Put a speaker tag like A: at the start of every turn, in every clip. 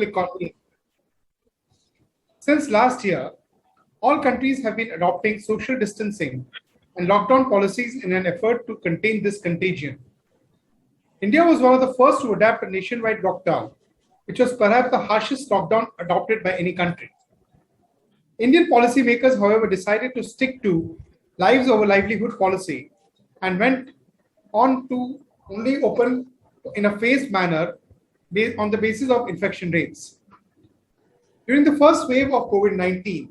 A: economy. Since last year, all countries have been adopting social distancing and lockdown policies in an effort to contain this contagion. India was one of the first to adapt a nationwide lockdown, which was perhaps the harshest lockdown adopted by any country. Indian policymakers, however, decided to stick to lives over livelihood policy and went on to only open in a phased manner based on the basis of infection rates. During the first wave of COVID-19,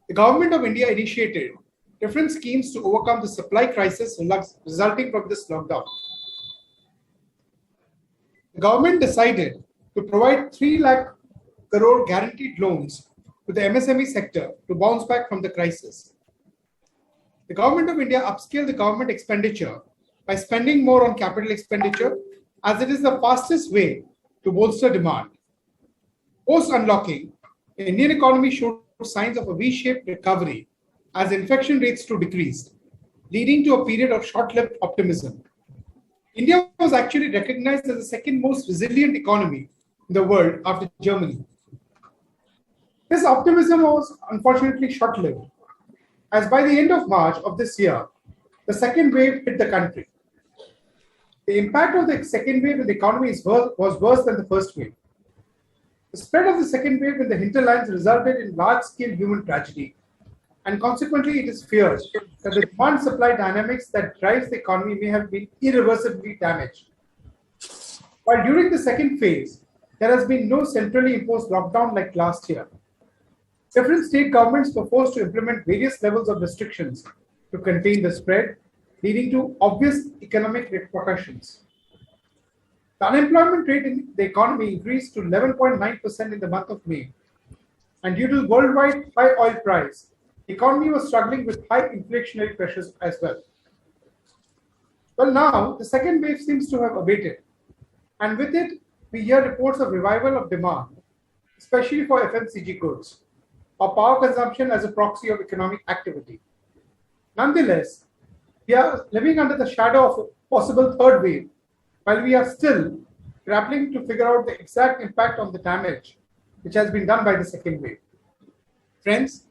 A: the government of India initiated different schemes to overcome the supply crisis resulting from this lockdown. The government decided to provide 3 lakh crore guaranteed loans to the MSME sector to bounce back from the crisis. The government of India upscaled the government expenditure by spending more on capital expenditure, as it is the fastest way to bolster demand. Post-unlocking, the Indian economy showed signs of a V-shaped recovery as infection rates too decreased, leading to a period of short-lived optimism. India was actually recognized as the second most resilient economy in the world after Germany. This optimism was unfortunately short-lived, as by the end of March of this year, the second wave hit the country. The impact of the second wave in the economy was worse than the first wave. The spread of the second wave in the hinterlands resulted in large-scale human tragedy, and consequently it is feared that the demand-supply dynamics that drives the economy may have been irreversibly damaged. While during the second phase, there has been no centrally imposed lockdown like last year. Different state governments were forced to implement various levels of restrictions to contain the spread, leading to obvious economic repercussions. The unemployment rate in the economy increased to 11.9% in the month of May. And due to worldwide high oil price, the economy was struggling with high inflationary pressures as well. Well, now the second wave seems to have abated. And with it, we hear reports of revival of demand, especially for FMCG goods, or power consumption as a proxy of economic activity. Nonetheless, we are living under the shadow of a possible third wave, while we are still grappling to figure out the exact impact on the damage which has been done by the second wave. Friends,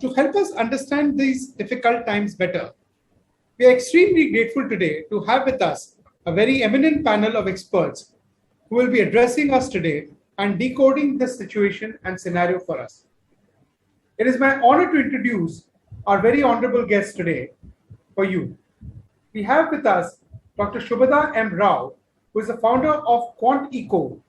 A: to help us understand these difficult times better, we are extremely grateful today to have with us a very eminent panel of experts who will be addressing us today and decoding this situation and scenario for us. It is my honor to introduce our very honorable guest today for you. We have with us Dr. Shubhada M. Rao, who is the founder of QuantEco,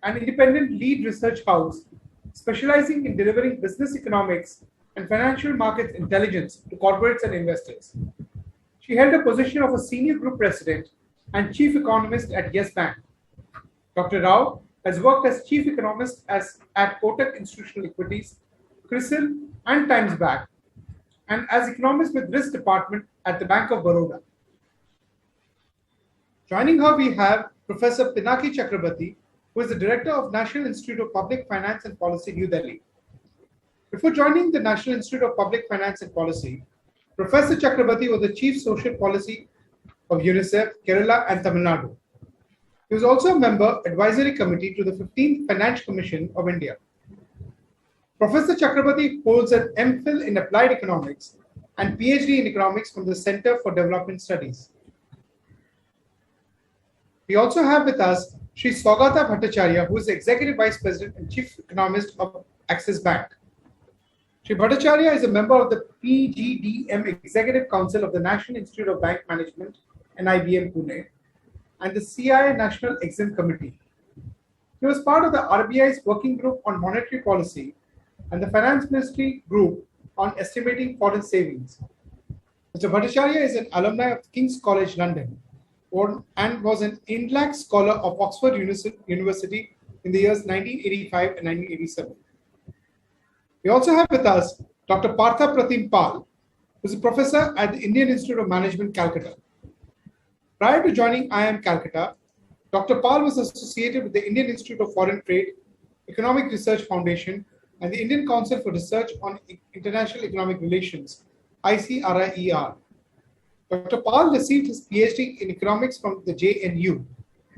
A: an independent lead research house specializing in delivering business economics and financial markets intelligence to corporates and investors. She held a position of a senior group president and chief economist at Yes Bank. Dr. Rao has worked as chief economist at Kotak Institutional Equities, CRISIL, and Times Bank, and as economist with risk department at the Bank of Baroda. Joining her, we have Professor Pinaki Chakraborty, who is the director of National Institute of Public Finance and Policy, New Delhi. Before joining the National Institute of Public Finance and Policy, Professor Chakraborty was the chief social policy of UNICEF, Kerala, and Tamil Nadu. He was also a member advisory committee to the 15th Finance Commission of India. Professor Chakraborty holds an MPhil in Applied Economics and PhD in Economics from the Center for Development Studies. We also have with us Shri Saugata Bhattacharya, who is the Executive Vice President and Chief Economist of Axis Bank. Shri Bhattacharya is a member of the PGDM Executive Council of the National Institute of Bank Management, NIBM Pune, and the CI National Exim Committee. He was part of the RBI's Working Group on Monetary Policy and the Finance Ministry Group on Estimating Foreign Savings. Mr. Bhattacharya is an alumni of King's College London and was an Inlac Scholar of Oxford University in the years 1985 and 1987. We also have with us Dr. Partha Pratim Pal, who is a professor at the Indian Institute of Management, Calcutta. Prior to joining IIM-Calcutta, Dr. Pal was associated with the Indian Institute of Foreign Trade, Economic Research Foundation, and the Indian Council for Research on International Economic Relations, ICRIER. Dr. Pal received his PhD in economics from the JNU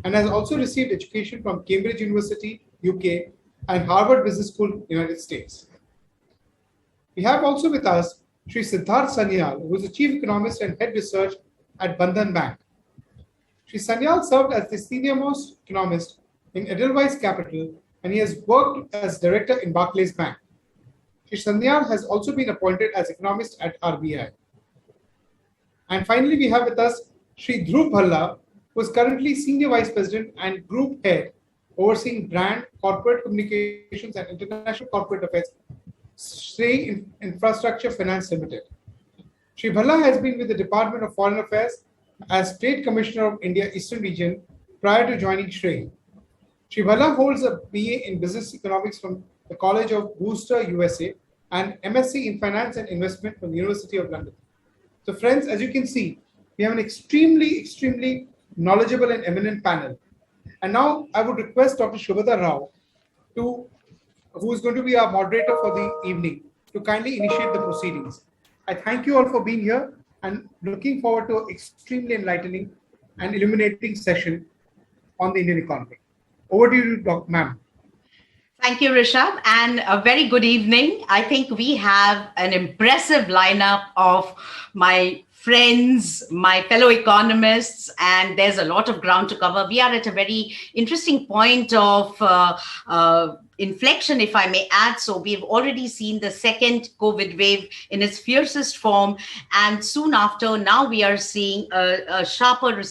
A: and has also received education from Cambridge University, UK, and Harvard Business School, United States. We have also with us Shri Siddhartha Sanyal, who is the Chief Economist and Head Research at Bandhan Bank. Shri Sanyal served as the senior-most economist in Edelweiss Capital, and he has worked as director in Barclays Bank. Shri Sanyal has also been appointed as economist at RBI. And finally, we have with us Shri Dhruv Bhalla, who is currently Senior Vice President and Group Head overseeing brand, corporate communications, and international corporate affairs, Srei Infrastructure Finance Limited. Shri Bhalla has been with the Department of Foreign Affairs as State Commissioner of India Eastern Region prior to joining Srei. Shri Bhalla holds a BA in Business Economics from the College of Worcester, USA, and MSc in Finance and Investment from the University of London. So friends, as you can see, we have an extremely knowledgeable and eminent panel. And now I would request Dr. Shubhada Rao, who is going to be our moderator for the evening, to kindly initiate the proceedings. I thank you all for being here and looking forward to an extremely enlightening and illuminating session on the Indian economy. Over to you, ma'am.
B: Thank you, Rishabh, and a very good evening. I think we have an impressive lineup of my friends, my fellow economists, and there's a lot of ground to cover. We are at a very interesting point of inflection, if I may add. So we've already seen the second COVID wave in its fiercest form. And soon after, now we are seeing a sharper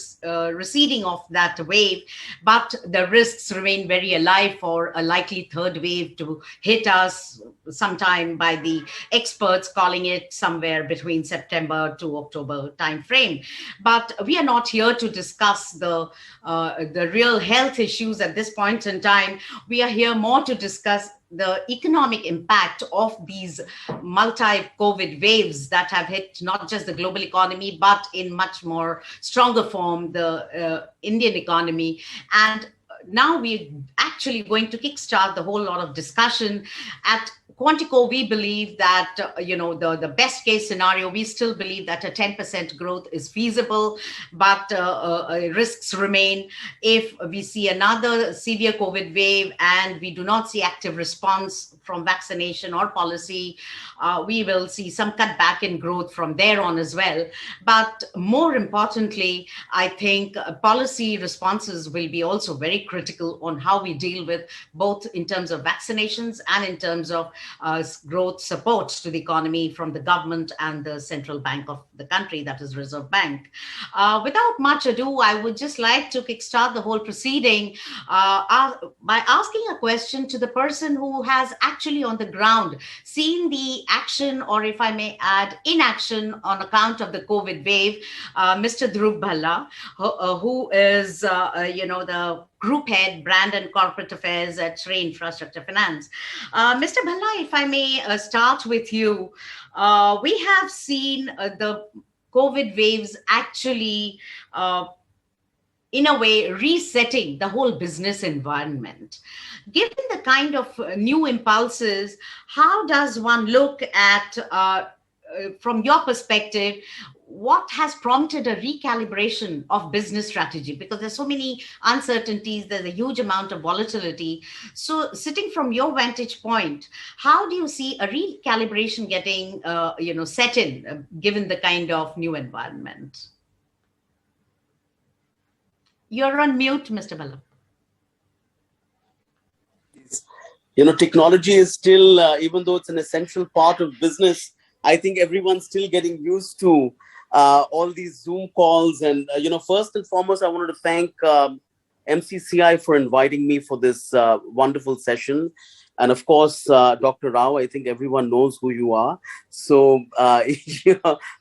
B: receding of that wave. But the risks remain very alive for a likely third wave to hit us sometime, by the experts calling it somewhere between September to October timeframe. But we are not here to discuss the real health issues at this point in time. We are here more to discuss the economic impact of these multi-COVID waves that have hit not just the global economy, but in much more stronger form, the Indian economy. And now we're actually going to kickstart the whole lot of discussion. At QuantEco, we believe that, the best case scenario, we still believe that a 10% growth is feasible, but risks remain. If we see another severe COVID wave and we do not see active response from vaccination or policy, we will see some cutback in growth from there on as well. But more importantly, I think policy responses will be also very critical on how we deal with both in terms of vaccinations and in terms of growth support to the economy from the government and the central bank of the country, that is Reserve Bank. Without much ado, I would just like to kickstart the whole proceeding by asking a question to the person who has actually on the ground seen the action, or if I may add, inaction on account of the COVID wave, Mr. Dhruv Bhalla, who is, the Group Head, Brand and Corporate Affairs at Srei Infrastructure Finance. Mr. Bhalla, if I may start with you, we have seen the COVID waves actually, in a way, resetting the whole business environment. Given the kind of new impulses, how does one look at, from your perspective, what has prompted a recalibration of business strategy? Because there's so many uncertainties, there's a huge amount of volatility. So sitting from your vantage point, how do you see a recalibration getting, set in, given the kind of new environment? You're on mute, Mr. Bhalla.
C: Technology is still, even though it's an essential part of business, I think everyone's still getting used to all these Zoom calls. And, first and foremost, I wanted to thank MCCI for inviting me for this wonderful session. And of course, Dr. Rao, I think everyone knows who you are. So,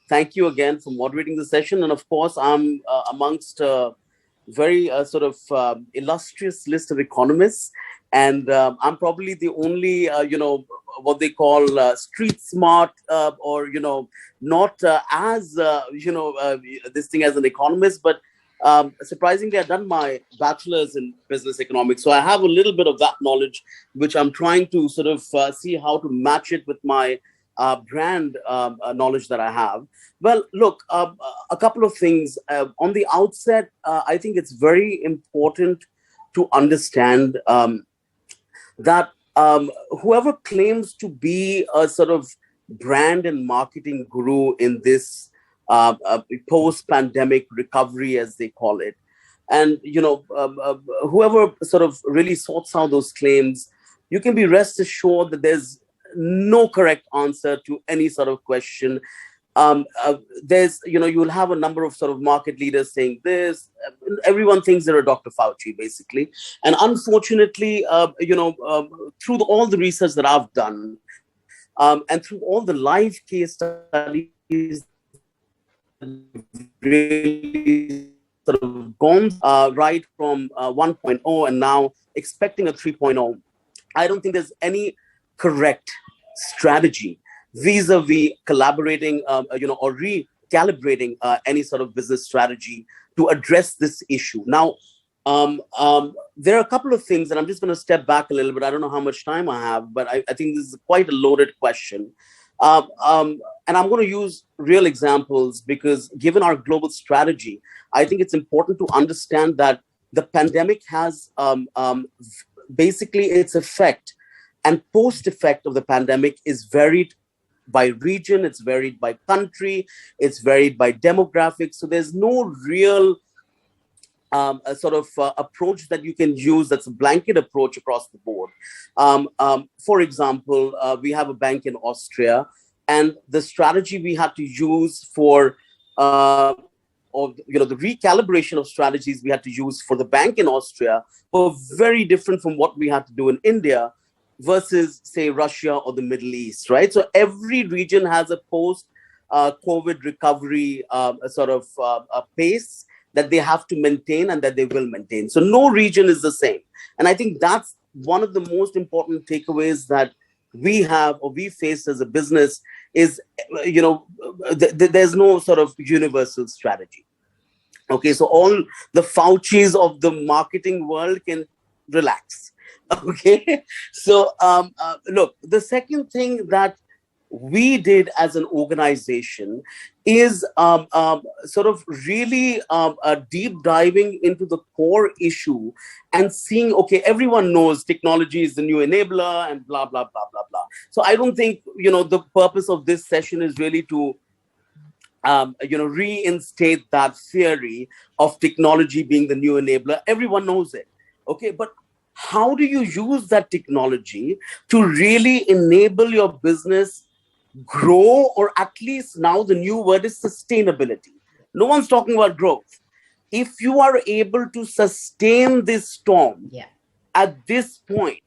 C: thank you again for moderating the session. And of course, I'm amongst a very illustrious list of economists. And I'm probably the only, what they call street smart or, not as, this thing as an economist, but surprisingly, I've done my bachelor's in business economics. So I have a little bit of that knowledge, which I'm trying to see how to match it with my brand knowledge that I have. Well, look, a couple of things. On the outset, I think it's very important to understand that whoever claims to be a sort of brand and marketing guru in this post-pandemic recovery, as they call it, and whoever sort of really sorts out those claims, you can be rest assured that there's no correct answer to any sort of question. There's, you'll have a number of sort of market leaders saying this. Everyone thinks they're a Dr. Fauci, basically. And unfortunately, through all the research that I've done, and through all the live case studies, really sort of gone right from 1.0 and now expecting a 3.0, I don't think there's any correct strategy vis-a-vis collaborating, or recalibrating any sort of business strategy to address this issue. Now, there are a couple of things, and I'm just going to step back a little bit. I don't know how much time I have, but I think this is quite a loaded question. And I'm going to use real examples because given our global strategy, I think it's important to understand that the pandemic has basically its effect and post-effect of the pandemic is varied by region, it's varied by country, it's varied by demographics. So there's no real approach that you can use that's a blanket approach across the board. For example, we have a bank in Austria, and the strategy we had to use for the recalibration of strategies we had to use for the bank in Austria were very different from what we had to do in India versus, say, Russia or the Middle East, right? So every region has a post-COVID recovery pace that they have to maintain and that they will maintain. So no region is the same. And I think that's one of the most important takeaways that we have or we face as a business is, there's no sort of universal strategy. Okay, so all the Faucis of the marketing world can relax. Okay, so look, the second thing that we did as an organization is really deep diving into the core issue and seeing, okay, everyone knows technology is the new enabler and blah, blah, blah, blah, blah. So I don't think, the purpose of this session is really to, reinstate that theory of technology being the new enabler. Everyone knows it. Okay, but how do you use that technology to really enable your business grow, or at least now the new word is sustainability? No one's talking about growth. If you are able to sustain this storm at this point,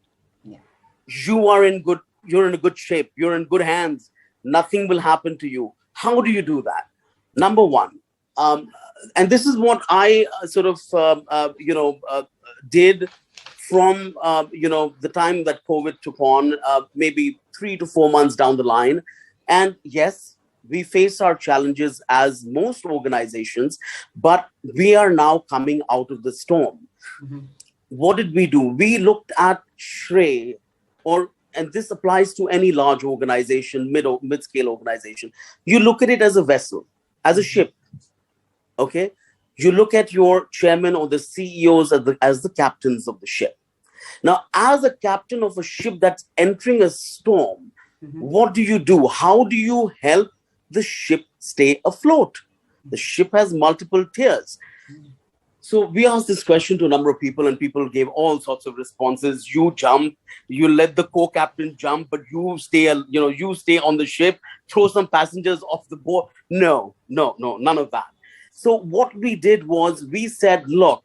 C: you're in a good shape, you're in good hands, nothing will happen to you. How do you do that? Number one, and this is what I did from the time that COVID took on, maybe 3 to 4 months down the line. And yes, we face our challenges as most organizations, but we are now coming out of the storm. Mm-hmm. What did we do? We looked at Srei, and this applies to any large organization, mid-scale organization. You look at it as a vessel, as a ship. Okay? You look at your chairman or the CEOs as the captains of the ship. Now, as a captain of a ship that's entering a storm, what do you do? How do you help the ship stay afloat? The ship has multiple tiers. So we asked this question to a number of people, and people gave all sorts of responses. You jump, you let the co-captain jump, but you stay on the ship, throw some passengers off the boat. No, none of that. So what we did was we said, look,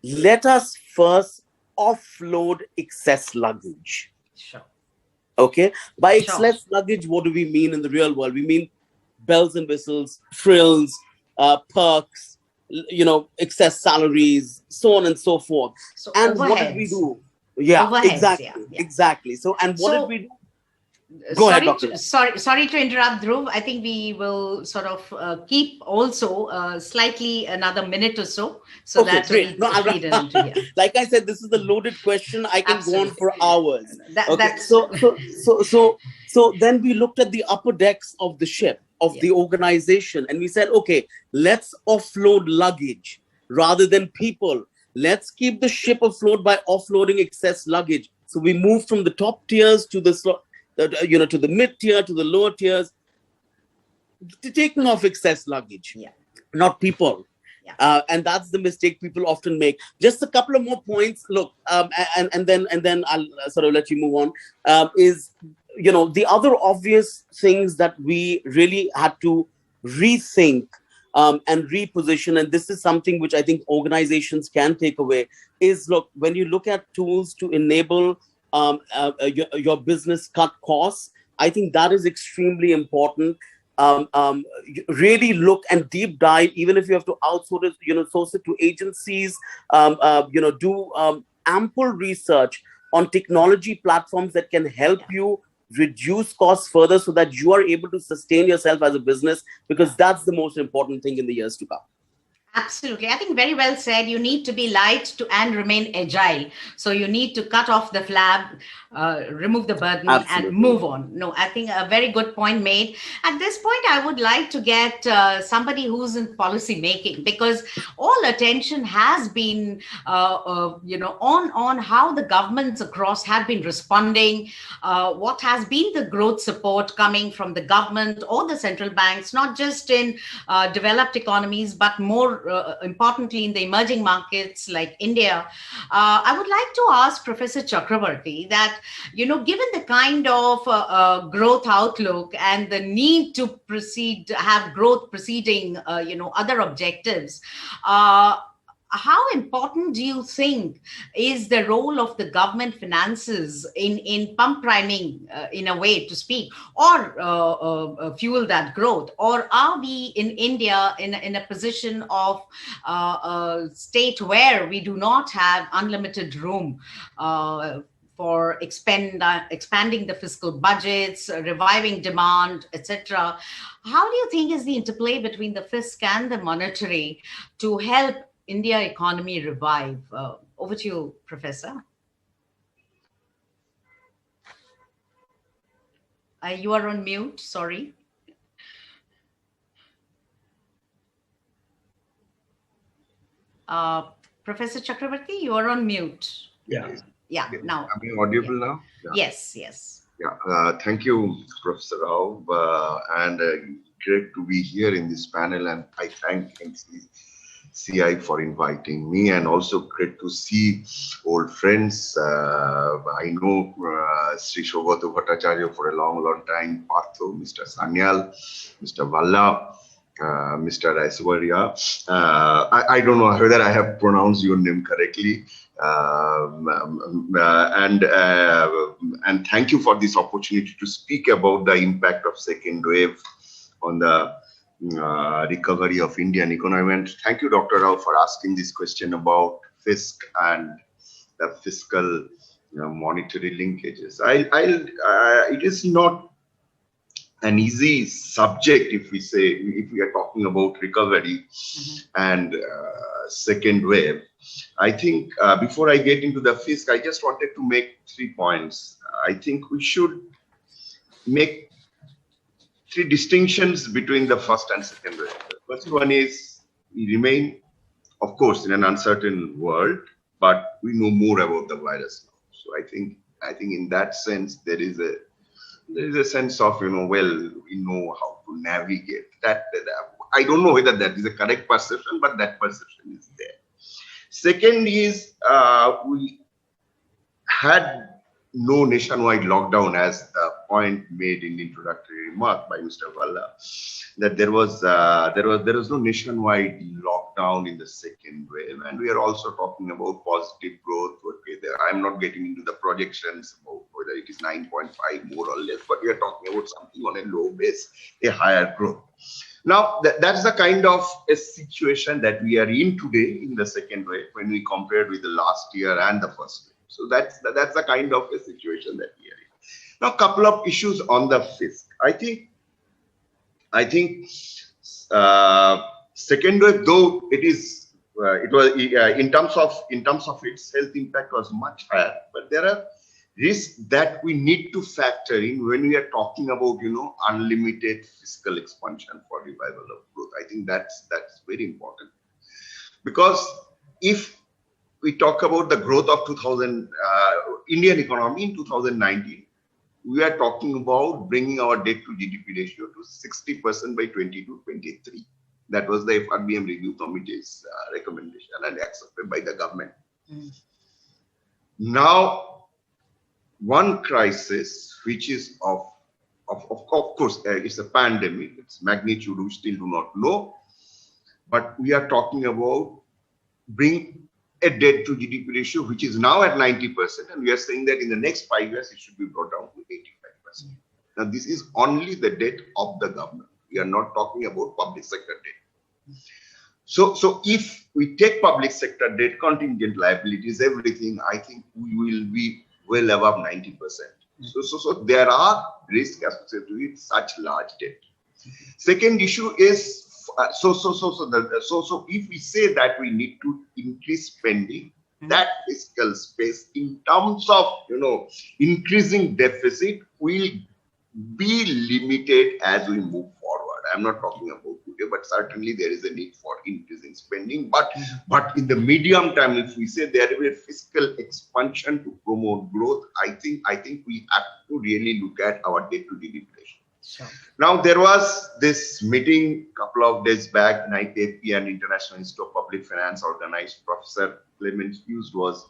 C: let us first offload excess luggage.
B: Sure.
C: Okay. By excess luggage, what do we mean in the real world? We mean bells and whistles, frills, perks, excess salaries, so on and so forth.
B: So
C: and
B: overheads.
C: What did we do? Yeah,
B: overheads,
C: exactly. So, and what did we do? Go ahead, Doctor.
B: Sorry to interrupt, Dhruv. I think we will sort of keep also slightly another minute or so that we feed into here.
C: Like I said, this is a loaded question. I can go on for hours. So then we looked at the upper decks of the ship, of the organization, and we said, okay, let's offload luggage rather than people. Let's keep the ship afloat by offloading excess luggage. So we moved from the top tiers to the to the mid tier, to the lower tiers, taking off excess luggage, not people. And that's the mistake people often make. Just a couple of more points. Look, and then I'll sort of let you move on. Is the other obvious things that we really had to rethink and reposition, and this is something which I think organizations can take away, is look, when you look at tools to enable your business cut costs, I think that is extremely important. Really look and deep dive, even if you have to outsource it, source it to agencies, do ample research on technology platforms that can help you reduce costs further so that you are able to sustain yourself as a business, because that's the most important thing in the years to come.
B: Absolutely. I think very well said. You need to be light and remain agile. So you need to cut off the flab, remove the burden, and move on. No, I think a very good point made. At this point, I would like to get somebody who's in policy making, because all attention has been, on how the governments across have been responding, what has been the growth support coming from the government or the central banks, not just in developed economies, but more importantly in the emerging markets like India. I would like to ask Professor Chakraborty that, given the kind of growth outlook and the need to have growth preceding, other objectives, how important do you think is the role of the government finances in pump priming, in a way to speak, or fuel that growth? Or are we in India in a position of a state where we do not have unlimited room for expanding the fiscal budgets, reviving demand, etc.? How do you think is the interplay between the fisc and the monetary to help India economy revive? Over to you, Professor. You are on mute, sorry. Professor Chakraborty, you are on mute.
D: Yeah.
B: Yeah, now.
D: Am I audible now?
B: Yeah. Yes.
D: Yeah, thank you, Professor Rao, and great to be here in this panel, and I thank MCCI for inviting me, and also great to see old friends. I know Sri Saugata Bhattacharya for a long time, Partha, Mr. Sanyal, Mr. Bhalla, Mr. Aishwarya. I don't know whether I have pronounced your name correctly. And thank you for this opportunity to speak about the impact of second wave on the recovery of Indian economy. And thank you, Dr. Rao, for asking this question about fisc and the fiscal monetary linkages. It is not an easy subject if we are talking about recovery and second wave. I think before I get into the fisc, I just wanted to make 3 points. I think we should make 3 distinctions between the first and second wave. The first one is we remain, of course, in an uncertain world, but we know more about the virus now. So I think in that sense there is a sense of we know how to navigate that. I don't know whether that is a correct perception, but that perception is there. Second is we had no nationwide lockdown, as the point made in the introductory remark by Mr. Bhalla, that there was no nationwide lockdown in the second wave, and we are also talking about positive growth. Okay, I'm not getting into the projections about whether it is 9.5 more or less, but we are talking about something on a low base, a higher growth. Now, that's the kind of a situation that we are in today in the second wave when we compare with the last year and the first wave. So that's the kind of a situation that we are in. Now, a couple of issues on the fisc. I think second wave, though it was in terms of its health impact was much higher, but there are risks that we need to factor in when we are talking about unlimited fiscal expansion for revival of growth. I think that's very important, because if we talk about the growth of Indian economy in 2019, we are talking about bringing our debt to GDP ratio to 60% by 2022-23. That was the FRBM review committee's recommendation and accepted by the government. Now, one crisis, which is of course, it's a pandemic, its magnitude we still do not know, but we are talking about bring a debt to GDP ratio, which is now at 90%, and we are saying that in the next 5 years, it should be brought down to 85%. Now, this is only the debt of the government. We are not talking about public sector debt. So if we take public sector debt, contingent liabilities, everything, I think we will be well above 90%. So there are risks associated with such large debt. Second issue is so if we say that we need to increase spending, that fiscal space in terms of increasing deficit will be limited as we move forward. I'm not talking about today, but certainly there is a need for increasing spending. But in the medium term, if we say there will be fiscal expansion to promote growth, I think we have to really look at our debt to GDP ratio. Sure. Now, there was this meeting a couple of days back, IIP and International Institute of Public Finance organized. Professor Clement Hughes was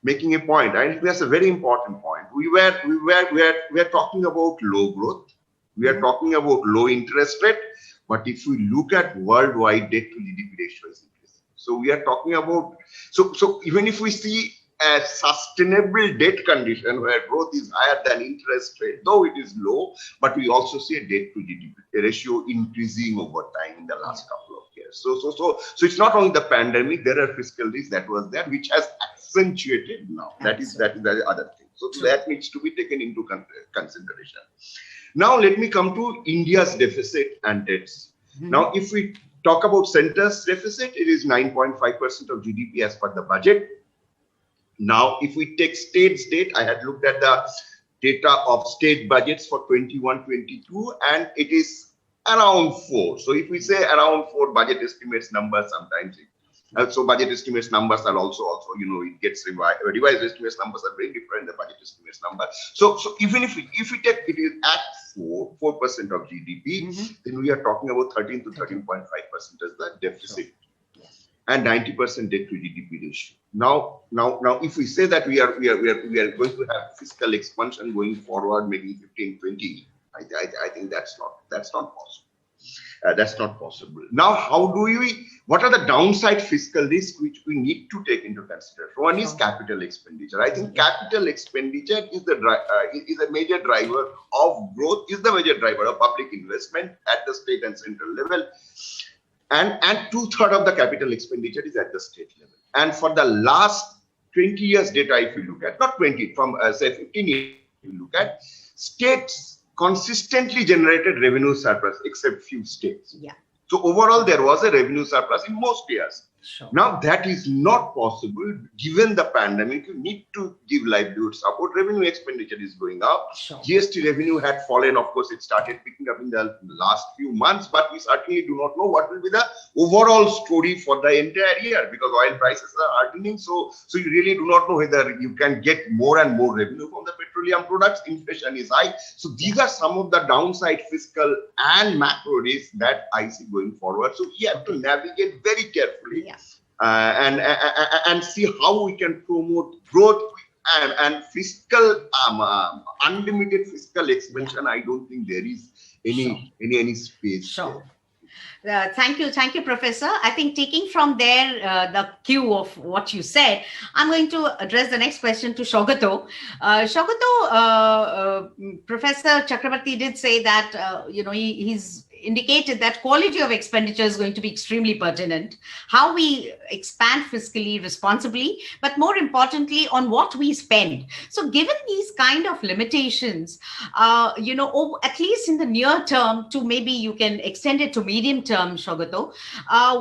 D: making a point, and that's a very important point. We were talking about low growth, we are talking about low interest rate, but if we look at worldwide, debt to GDP ratio is increasing. So we are talking about so even if we see a sustainable debt condition where growth is higher than interest rate, though it is low, but we also see a debt to GDP ratio increasing over time in the last couple of years. So it's not only the pandemic, there are fiscal risks that was there, which has accentuated now. That is the other thing. So that needs to be taken into consideration. Now let me come to India's deficit and debts. Now, if we talk about centre's deficit, it is 9.5% of GDP as per the budget. Now, if we take state's debt, I had looked at the data of state budgets for 21-22, and it is around 4. So if we say around 4, budget estimates numbers sometimes. So budget estimates numbers are also it gets revised. Revised estimates numbers are very different than budget estimates numbers. So even if we take it is at 4% of GDP, then we are talking about 13 to 13.5% as the deficit. And 90% debt to GDP ratio. Now, if we say that we are going to have fiscal expansion going forward, maybe 15-20, I think that's not possible. That's not possible. Now, what are the downside fiscal risks which we need to take into consideration? One is capital expenditure. I think capital expenditure is a major driver of growth, is the major driver of public investment at the state and central level. And 2/3 of the capital expenditure is at the state level. And for the last 20 years data, if you look at, not 20, from say 15 years, if you look at, states consistently generated revenue surplus, except few states. Yeah. So overall, there was a revenue surplus in most years. Sure. Now, that is not possible. Given the pandemic, you need to give livelihood support. Revenue expenditure is going up. Sure. GST revenue had fallen. Of course, it started picking up in the last few months, but we certainly do not know what will be the overall story for the entire year, because oil prices are hardening. So you really do not know whether you can get more and more revenue from the petroleum products. Inflation is high. So these are some of the downside fiscal and macro risks that I see going forward. So we have to navigate very carefully. Yeah. And see how we can promote growth and fiscal unlimited fiscal expansion. I don't think there is any space. Sure.
B: Thank you, Professor. I think taking from there the cue of what you said, I'm going to address the next question to Saugata. Professor Chakraborty did say that he's indicated that quality of expenditure is going to be extremely pertinent, how we expand fiscally responsibly, but more importantly on what we spend. So given these kind of limitations, at least in the near term, to maybe you can extend it to medium term, Saugata,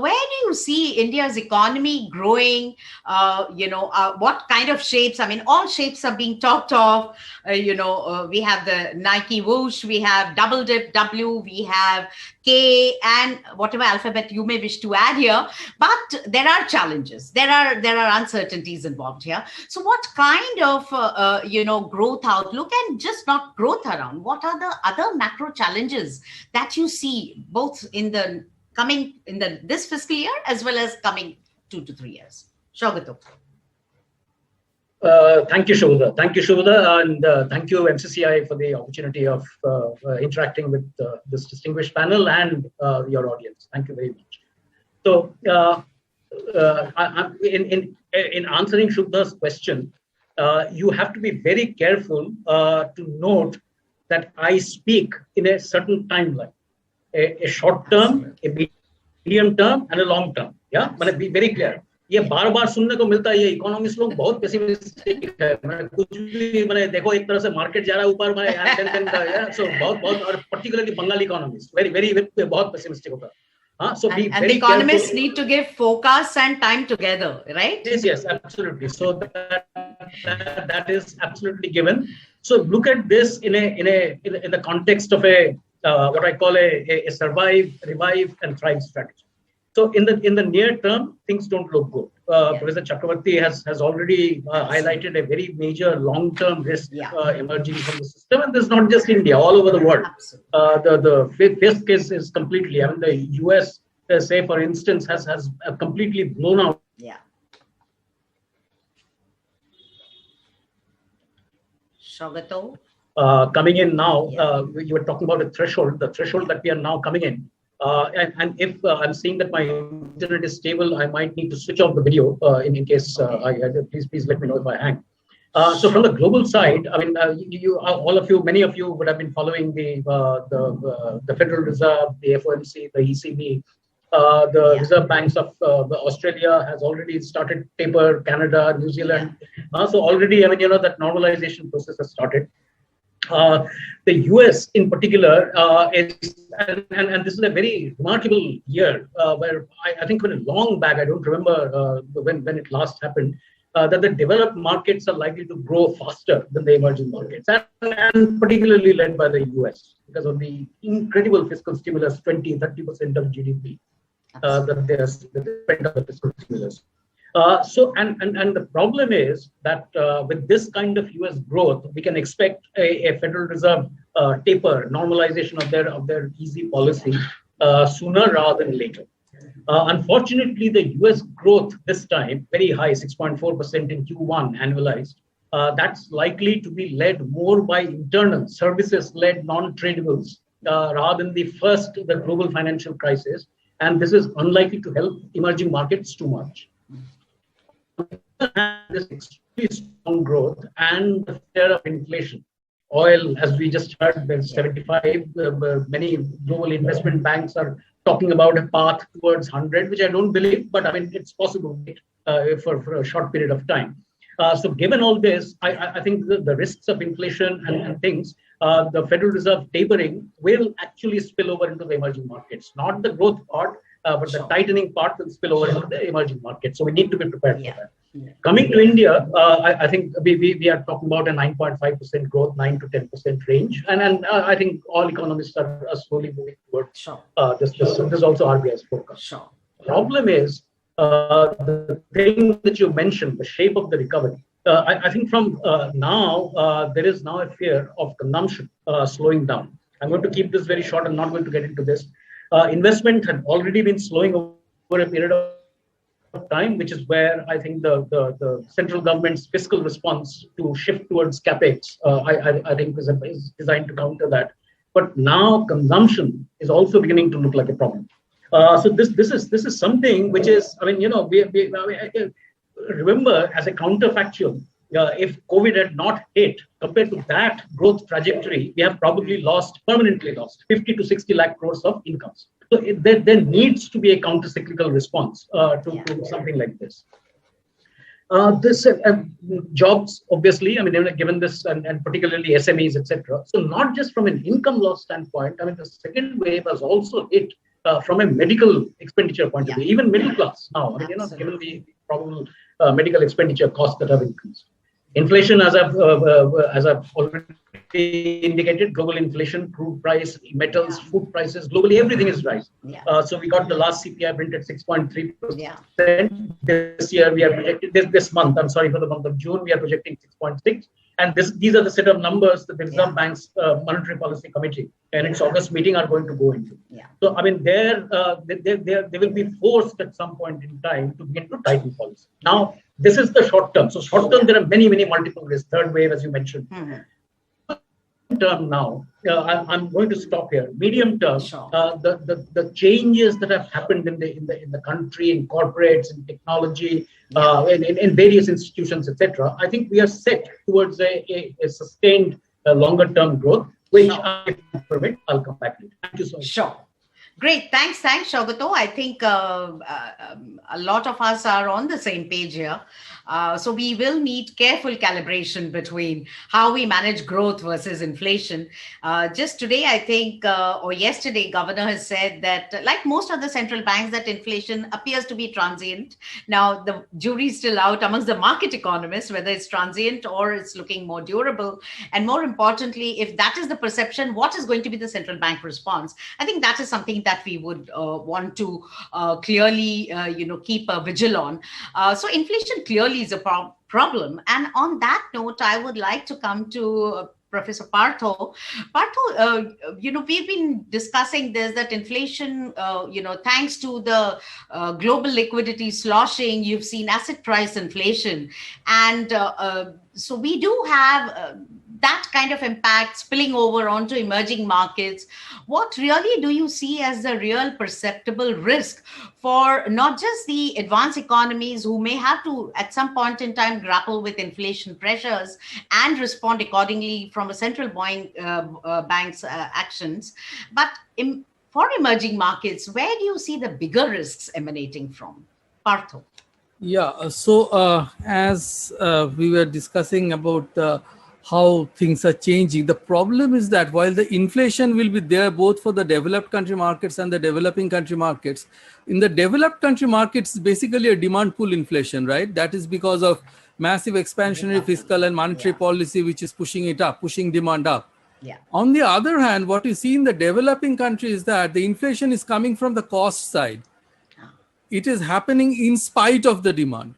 B: where do you see India's economy growing? What kind of shapes? I mean, all shapes are being talked of. We have the Nike whoosh, we have double dip W, we have have K and whatever alphabet you may wish to add here. But there are challenges. There are uncertainties involved here. So what kind of, growth outlook, and just not growth around, what are the other macro challenges that you see both in this fiscal year as well as coming 2 to 3 years? Saugata.
E: Thank you, Shubhada. Thank you, Shubhada, and thank you, MCCI, for the opportunity of interacting with this distinguished panel and your audience. Thank you very much. So, in answering Shubhada's question, you have to be very careful to note that I speak in a certain timeline, a short term, a medium term, and a long term. Yeah, but be very clear. ये बार बार सुनने को मिलता है, ये economist लोग बहुत pessimistic है, मैंने कुछ भी मैंने देखो एक तरह से मार्केट जा रहा है ऊपर, मैंने सो बहुत और पर्टिकुलरली बंगाली इकोनॉमिस्ट वेरी बहुत पेसिमिस्टिक होता है. So
B: and the economists need to give forecasts and time together, right?
E: Yes, absolutely. So that is absolutely given. So look at this in the context of a what I call a survive, revive, and thrive strategy. So in the near term, things don't look good. Professor Chakraborty has already highlighted a very major long-term risk emerging from the system, and this is not just India, all over the world. The risk is completely. I mean, the US, say for instance, has completely blown out.
B: Yeah. Saugata.
E: Coming in now, you were talking about the threshold that we are now coming in. And if I'm seeing that my internet is stable, I might need to switch off the video in case please let me know if I hang. So from the global side, I mean, many of you would have been following the Federal Reserve, the FOMC, the ECB, the Reserve Banks of Australia has already started taper, Canada, New Zealand. So already, I mean, that normalization process has started. The US in particular is, and this is a very remarkable year where I think when long back, I don't remember when it last happened, that the developed markets are likely to grow faster than the emerging markets, and particularly led by the US because of the incredible fiscal stimulus, 20-30% of GDP that they spent on the fiscal stimulus. So the problem is that with this kind of US growth, we can expect a Federal Reserve taper, normalization of their easy policy sooner rather than later. Unfortunately, the US growth this time, very high, 6.4% in Q1 annualized, that's likely to be led more by internal services-led non-tradables rather than the global financial crisis. And this is unlikely to help emerging markets too much. This extremely strong growth and the fear of inflation. Oil, as we just heard, there's 75. Many global investment banks are talking about a path towards 100, which I don't believe, but I mean, it's possible for a short period of time. So given all this, I think the risks of inflation and things, the Federal Reserve tapering will actually spill over into the emerging markets, not the growth part, but the tightening part will spill over into the emerging markets. So we need to be prepared for that. Yeah. Coming to India, I think we are talking about a 9.5% growth, 9 to 10% range, and I think all economists are slowly moving towards this is also RBI's forecast.
B: Sure.
E: Problem is the thing that you mentioned, the shape of the recovery. I think from now there is now a fear of consumption slowing down. I'm going to keep this very short. I'm not going to get into this. Investment had already been slowing over a period of time, which is where I think the central government's fiscal response to shift towards capex, I think is designed to counter that. But now consumption is also beginning to look like a problem. So this is something which is, I mean, remember as a counterfactual, if COVID had not hit, compared to that growth trajectory, we have probably permanently lost 50 to 60 lakh crores of incomes. So there needs to be a counter-cyclical response to something like this. Jobs, obviously, I mean, given this, and particularly SMEs, etc. So not just from an income loss standpoint, I mean, the second wave has also hit from a medical expenditure point of view, even middle class now, I mean, given the probable medical expenditure costs that have increased. Inflation, as I've already indicated, global inflation, crude price, metals, food prices, globally everything is rising. So we got the last CPI print at 6.3%. This year we are projecting this month. I'm sorry, for the month of June we are projecting 6.6. And these are the set of numbers that the Reserve Bank's Monetary Policy Committee and its August meeting are going to go into. So I mean, they will be forced at some point in time to begin to tighten policy. Now, this is the short term. So short term, there are many multiple risks. Third wave, as you mentioned. Term now, I'm going to stop here. Medium term, the changes that have happened in the country, in corporates, in technology, in various institutions, etc. I think we are set towards a sustained longer term growth, which if I permit, I'll come back to it. Thank you so much.
B: Sure. Great. Thanks, Saugata. I think a lot of us are on the same page here. So we will need careful calibration between how we manage growth versus inflation. Just today, I think, or yesterday, Governor has said that, like most other central banks, that inflation appears to be transient. Now, the jury's still out amongst the market economists, whether it's transient or it's looking more durable. And more importantly, if that is the perception, what is going to be the central bank response? I think that is something that we would want to clearly, keep a vigil on. So inflation clearly is a problem. And on that note, I would like to come to Professor Partho. Partho, we've been discussing this, that inflation, thanks to the global liquidity sloshing, you've seen asset price inflation. And so we do have that kind of impact spilling over onto emerging markets. What really do you see as the real perceptible risk for not just the advanced economies who may have to, at some point in time, grapple with inflation pressures and respond accordingly from a central bank's actions, but for emerging markets, where do you see the bigger risks emanating from? Partho.
F: Yeah, so as we were discussing about how things are changing, the problem is that while the inflation will be there both for the developed country markets and the developing country markets, in the developed country markets, it's basically a demand pull inflation, right? That is because of massive expansionary fiscal and monetary policy, which is pushing demand up. On the other hand, what you see in the developing countries is that the inflation is coming from the cost side. It is happening in spite of the demand.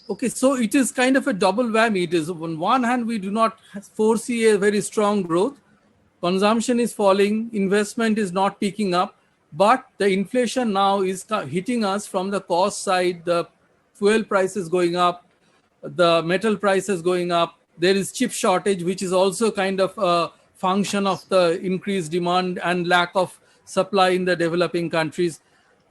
F: Okay, so it is kind of a double whammy. It is, on one hand, we do not foresee a very strong growth. Consumption is falling, investment is not picking up, but the inflation now is hitting us from the cost side. The fuel prices going up, the metal prices going up. There is chip shortage, which is also kind of a function of the increased demand and lack of supply in the developing countries.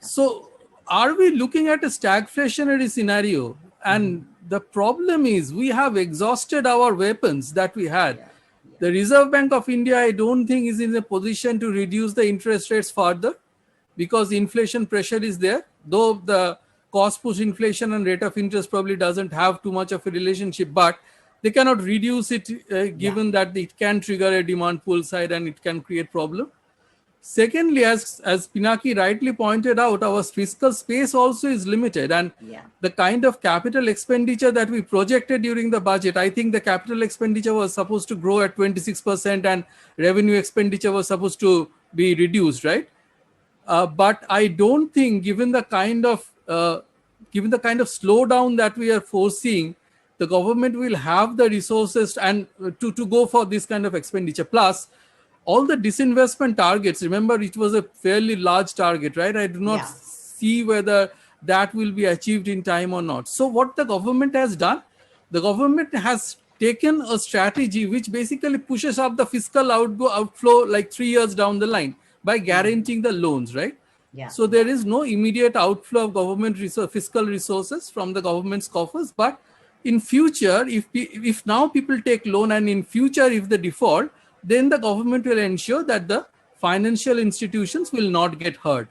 F: So are we looking at a stagflationary scenario? And the problem is we have exhausted our weapons that we had. The Reserve Bank of India, I don't think, is in a position to reduce the interest rates further because inflation pressure is there. Though the cost push inflation and rate of interest probably doesn't have too much of a relationship, but they cannot reduce it given that it can trigger a demand pull side and it can create problem. Secondly, as Pinaki rightly pointed out, our fiscal space also is limited, and the kind of capital expenditure that we projected during the budget, I think the capital expenditure was supposed to grow at 26% and revenue expenditure was supposed to be reduced, right? But I don't think, given the kind of slowdown that we are foreseeing, the government will have the resources and to go for this kind of expenditure. Plus, all the disinvestment targets, remember, it was a fairly large target, right? I do not see whether that will be achieved in time or not. So what the government has done, the government has taken a strategy which basically pushes up the fiscal outflow like 3 years down the line by guaranteeing the loans, right? So there is no immediate outflow of government fiscal resources from the government's coffers. But in future, if now people take loan and in future, if they default, then the government will ensure that the financial institutions will not get hurt.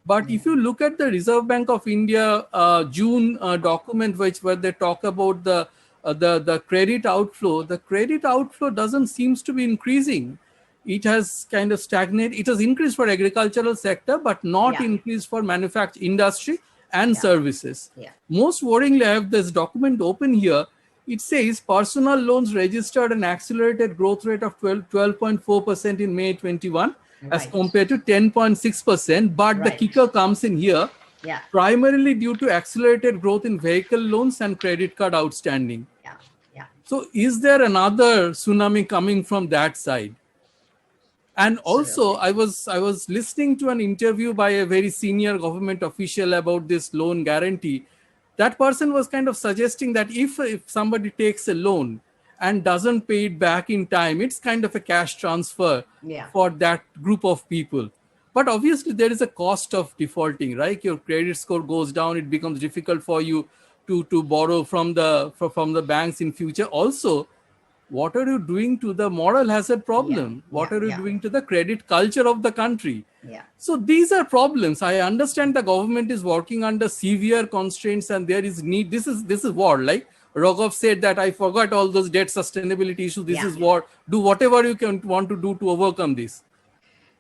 F: But if you look at the Reserve Bank of India June document, where they talk about the credit outflow, the credit outflow doesn't seems to be increasing. It has kind of stagnated. It has increased for agricultural sector, but not increased for manufacturing industry and services. Most worryingly, I have this document open here. it says personal loans registered an accelerated growth rate of 12.4% in May 21 as compared to 10.6%. But the kicker comes in here, primarily due to accelerated growth in vehicle loans and credit card outstanding. So is there another tsunami coming from that side? And also, I was listening to an interview by a very senior government official about this loan guarantee. That person was kind of suggesting that if somebody takes a loan and doesn't pay it back in time, it's kind of a cash transfer for that group of people. But obviously, there is a cost of defaulting, right? Your credit score goes down. It becomes difficult for you to borrow from the banks in future. Also, what are you doing to the moral hazard problem? What are you doing to the credit culture of the country? So these are problems. I understand the government is working under severe constraints and there is need. This is war. Like Raghav said that I forgot all those debt sustainability issues. This is war. Do whatever you can want to do to overcome this.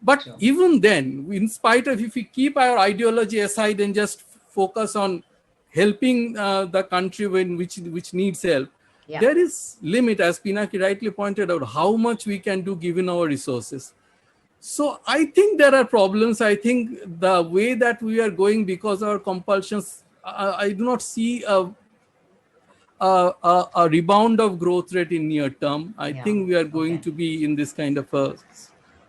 F: But even then, in spite of, if we keep our ideology aside and just focus on helping the country which needs help, there is limit, as Pinaki rightly pointed out, how much we can do given our resources. So I think there are problems. I think the way that we are going, because our compulsions, I do not see a rebound of growth rate in near term. I think we are going to be in this kind of a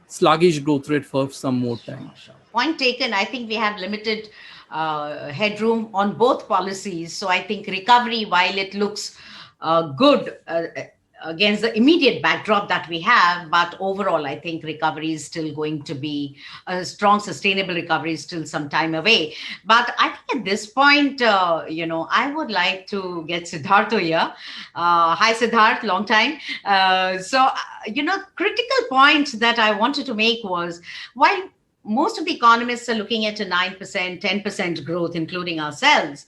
F: sluggish growth rate for some more time.
B: Point taken. I think we have limited headroom on both policies. So I think recovery, while it looks good against the immediate backdrop that we have, but overall, I think recovery is still going to be a strong, sustainable recovery is still some time away. But I think at this point, I would like to get Siddhartha here. Hi, Siddhartha, long time. Critical point that I wanted to make was, while most of the economists are looking at a 9%, 10% growth, including ourselves,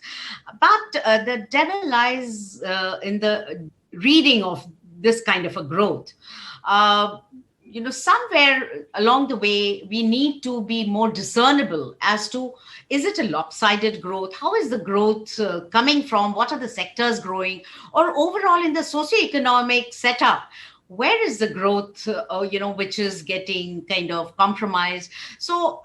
B: but the devil lies in the reading of this kind of a growth. Somewhere along the way, we need to be more discernible as to, is it a lopsided growth? How is the growth coming from? What are the sectors growing? Or overall in the socioeconomic setup, where is the growth, which is getting kind of compromised? So,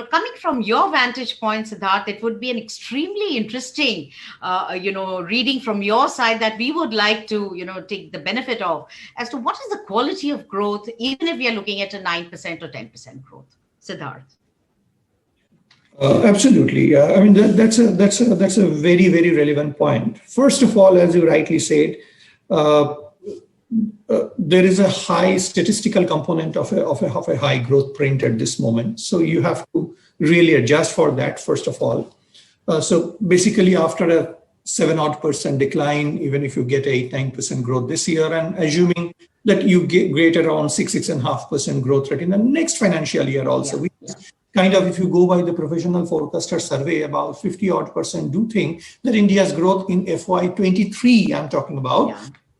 B: coming from your vantage point, Siddhartha, it would be an extremely interesting, reading from your side that we would like to, take the benefit of as to what is the quality of growth, even if we are looking at a 9% or 10% growth. Siddhartha.
G: Absolutely. I mean, that's a very, very relevant point. First of all, as you rightly said, there is a high statistical component of a high growth print at this moment. So you have to really adjust for that, first of all. So basically, after a 7% decline, even if you get 8-9% growth this year, and assuming that you get around 6.5% growth rate in the next financial year also, which is kind of, if you go by the professional forecaster survey, about 50% do think that India's growth in FY23, I'm talking about,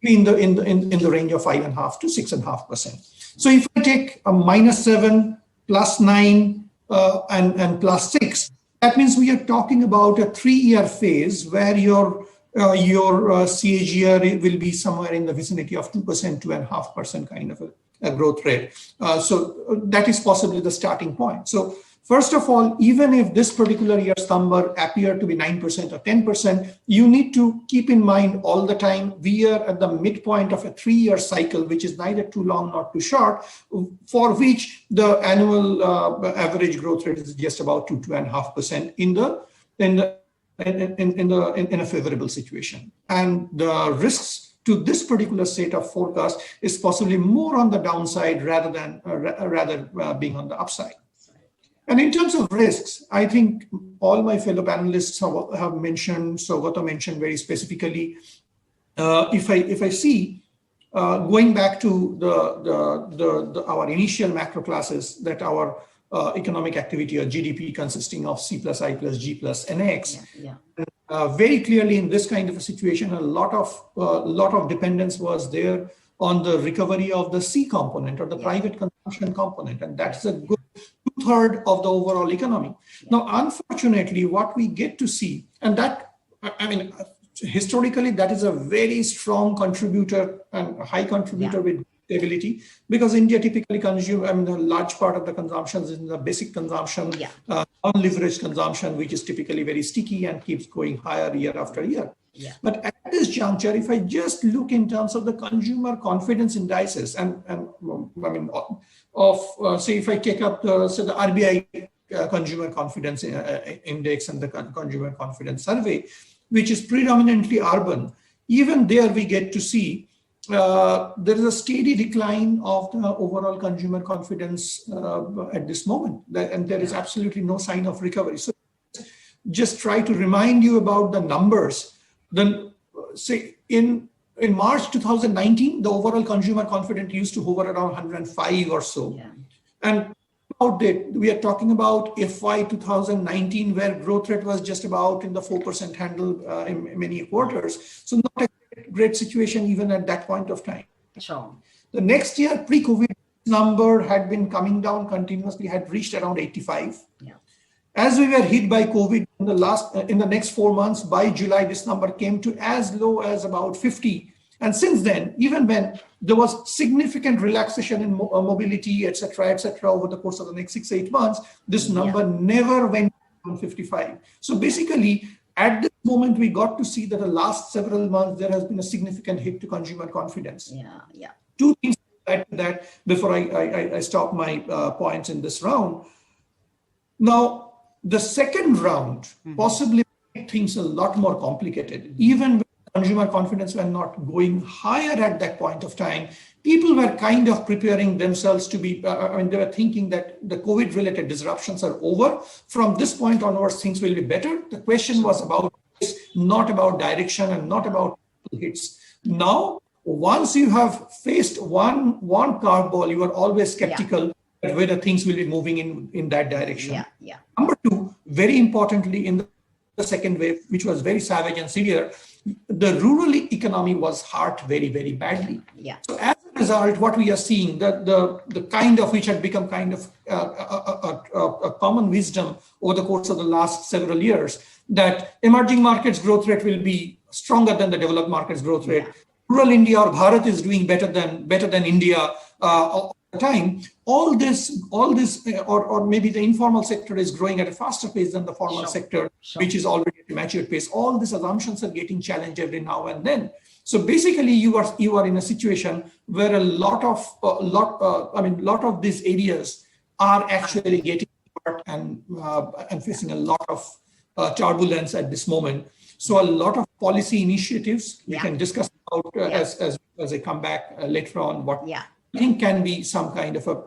G: in the range of 5.5 to 6.5%. So if I take a -7, +9, and +6, that means we are talking about a 3-year phase where your CAGR will be somewhere in the vicinity of 2%, 2.5% kind of a growth rate. So that is possibly the starting point. So first of all, even if this particular year's number appear to be 9% or 10%, you need to keep in mind all the time, we are at the midpoint of a 3-year cycle, which is neither too long nor too short, for which the annual average growth rate is just about 2.5% in a favorable situation. And the risks to this particular set of forecast is possibly more on the downside rather than being on the upside. And in terms of risks, I think all my fellow panelists have mentioned, Saugata mentioned very specifically, if I see, going back to our initial macro classes, that our economic activity or GDP consisting of C plus I plus G plus NX, very clearly in this kind of a situation, a lot of dependence was there on the recovery of the C component or the private consumption component, and that's a good 2/3 of the overall economy. Now, unfortunately, what we get to see, and that, I mean, historically, that is a very strong contributor and a high contributor with stability, because India typically consumes, a large part of the consumption is in the basic consumption, non-leveraged consumption, which is typically very sticky and keeps going higher year after year. But at this juncture, if I just look in terms of the consumer confidence indices, say if I take up the RBI consumer confidence index and the consumer confidence survey, which is predominantly urban, even there we get to see there is a steady decline of the overall consumer confidence at this moment, and there is absolutely no sign of recovery. So just try to remind you about the numbers. Then say in March 2019, the overall consumer confidence used to hover around 105 or so. And we are talking about FY 2019, where growth rate was just about in the 4% handle in many quarters. So not a great situation even at that point of time.
B: Sure.
G: The next year, pre-COVID number had been coming down continuously, had reached around 85. As we were hit by COVID in the next 4 months, by July, this number came to as low as about 50. And since then, even when there was significant relaxation in mobility, et cetera, over the course of the next 6-8 months, this number never went down 55. So basically, at this moment, we got to see that the last several months, there has been a significant hit to consumer confidence. Two things to add to that before I stop my points in this round. Now, the second round possibly made things a lot more complicated. Even when consumer confidence were not going higher at that point of time, people were kind of preparing themselves to be, they were thinking that the COVID-related disruptions are over. From this point onwards, things will be better. The question was about this, not about direction and not about hits. Now, once you have faced one curveball, you are always skeptical whether things will be moving in that direction. Number two, very importantly, in the second wave, which was very savage and severe, the rural economy was hurt very, very badly. So as a result, what we are seeing, the kind of which had become kind of a common wisdom over the course of the last several years, that emerging markets growth rate will be stronger than the developed markets growth rate. Rural India or Bharat is doing better than India all the time. All this, or maybe the informal sector is growing at a faster pace than the formal sector, which is already at a mature pace. All these assumptions are getting challenged every now and then. So basically, you are in a situation where a lot of these areas are actually getting hurt and facing a lot of turbulence at this moment. So a lot of policy initiatives we can discuss about as I come back later on. What I think can be some kind of a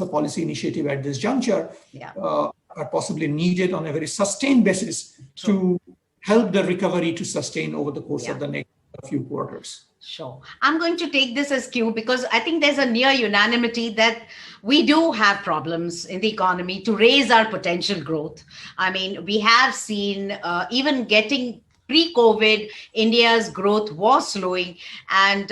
G: policy initiative at this juncture are possibly needed on a very sustained basis to help the recovery to sustain over the course of the next few quarters.
B: Sure. I'm going to take this as cue because I think there's a near unanimity that we do have problems in the economy to raise our potential growth. I mean, we have seen even getting pre-COVID, India's growth was slowing, and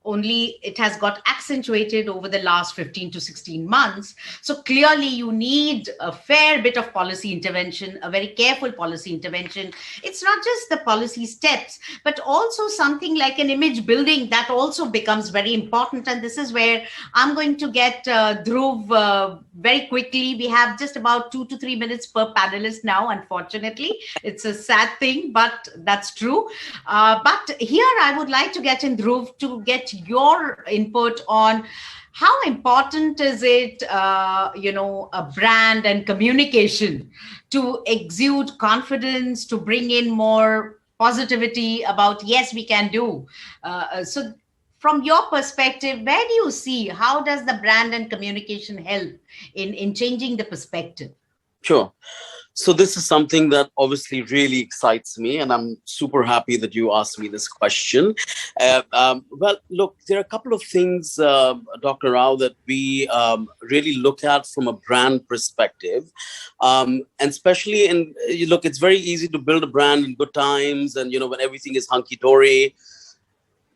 B: only it has got accentuated over the last 15 to 16 months. So clearly you need a fair bit of policy intervention, a very careful policy intervention. It's not just the policy steps, but also something like an image building that also becomes very important. And this is where I'm going to get Dhruv very quickly. We have just about 2 to 3 minutes per panelist now, unfortunately. It's a sad thing, but that's true. But here I would like to get in Dhruv to get your input on how important is it, a brand and communication to exude confidence, to bring in more positivity about, yes, we can do. So from your perspective, where do you see, how does the brand and communication help in changing the perspective?
C: Sure. So this is something that obviously really excites me, and I'm super happy that you asked me this question. Well, look, there are a couple of things, Dr. Rao, that we really look at from a brand perspective. And especially look, it's very easy to build a brand in good times and, when everything is hunky-dory.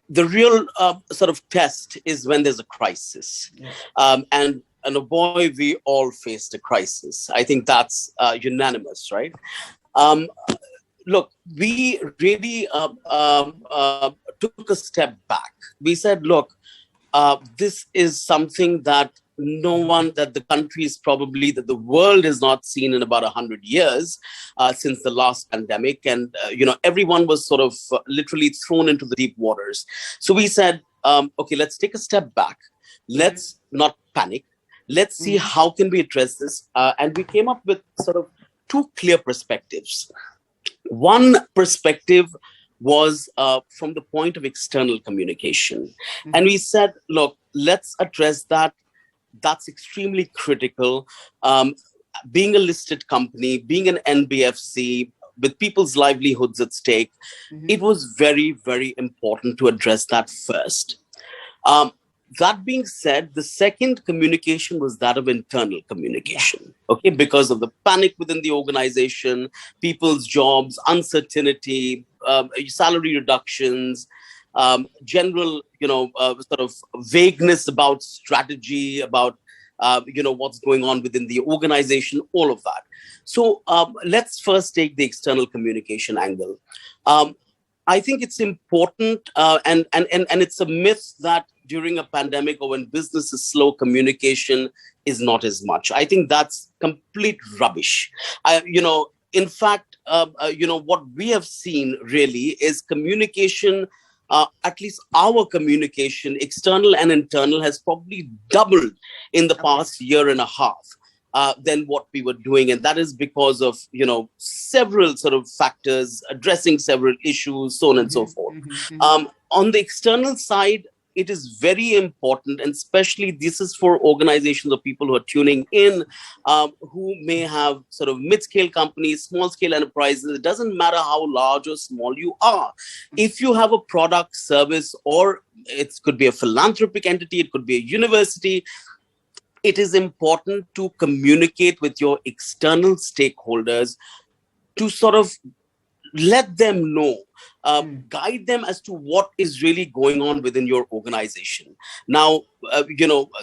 C: The real sort of test is when there's a crisis. And oh boy, we all faced a crisis. I think that's unanimous, right? look, we really took a step back. We said, look, this is something that that the country is probably, that the world has not seen in about 100 years since the last pandemic. And, everyone was sort of literally thrown into the deep waters. So we said, okay, let's take a step back. Let's not panic. Let's see how can we address this. And we came up with sort of two clear perspectives. One perspective was from the point of external communication. And we said, look, let's address that. That's extremely critical. Being a listed company, being an NBFC, with people's livelihoods at stake, it was very, very important to address that first. That being said, the second communication was that of internal communication, okay, because of the panic within the organization, people's jobs, uncertainty, salary reductions, general, sort of vagueness about strategy, about, what's going on within the organization, all of that. So let's first take the external communication angle. I think it's important, and it's a myth that during a pandemic or when business is slow, communication is not as much. I think that's complete rubbish. In fact, what we have seen really is communication, at least our communication, external and internal, has probably doubled in the past year and a half than what we were doing. And that is because of, several sort of factors, addressing several issues, so on and so forth. On the external side, it is very important, and especially this is for organizations or people who are tuning in, who may have sort of mid-scale companies, small-scale enterprises. It doesn't matter how large or small you are. If you have a product, service, or it could be a philanthropic entity, it could be a university, it is important to communicate with your external stakeholders to sort of let them know, guide them as to what is really going on within your organization. Now,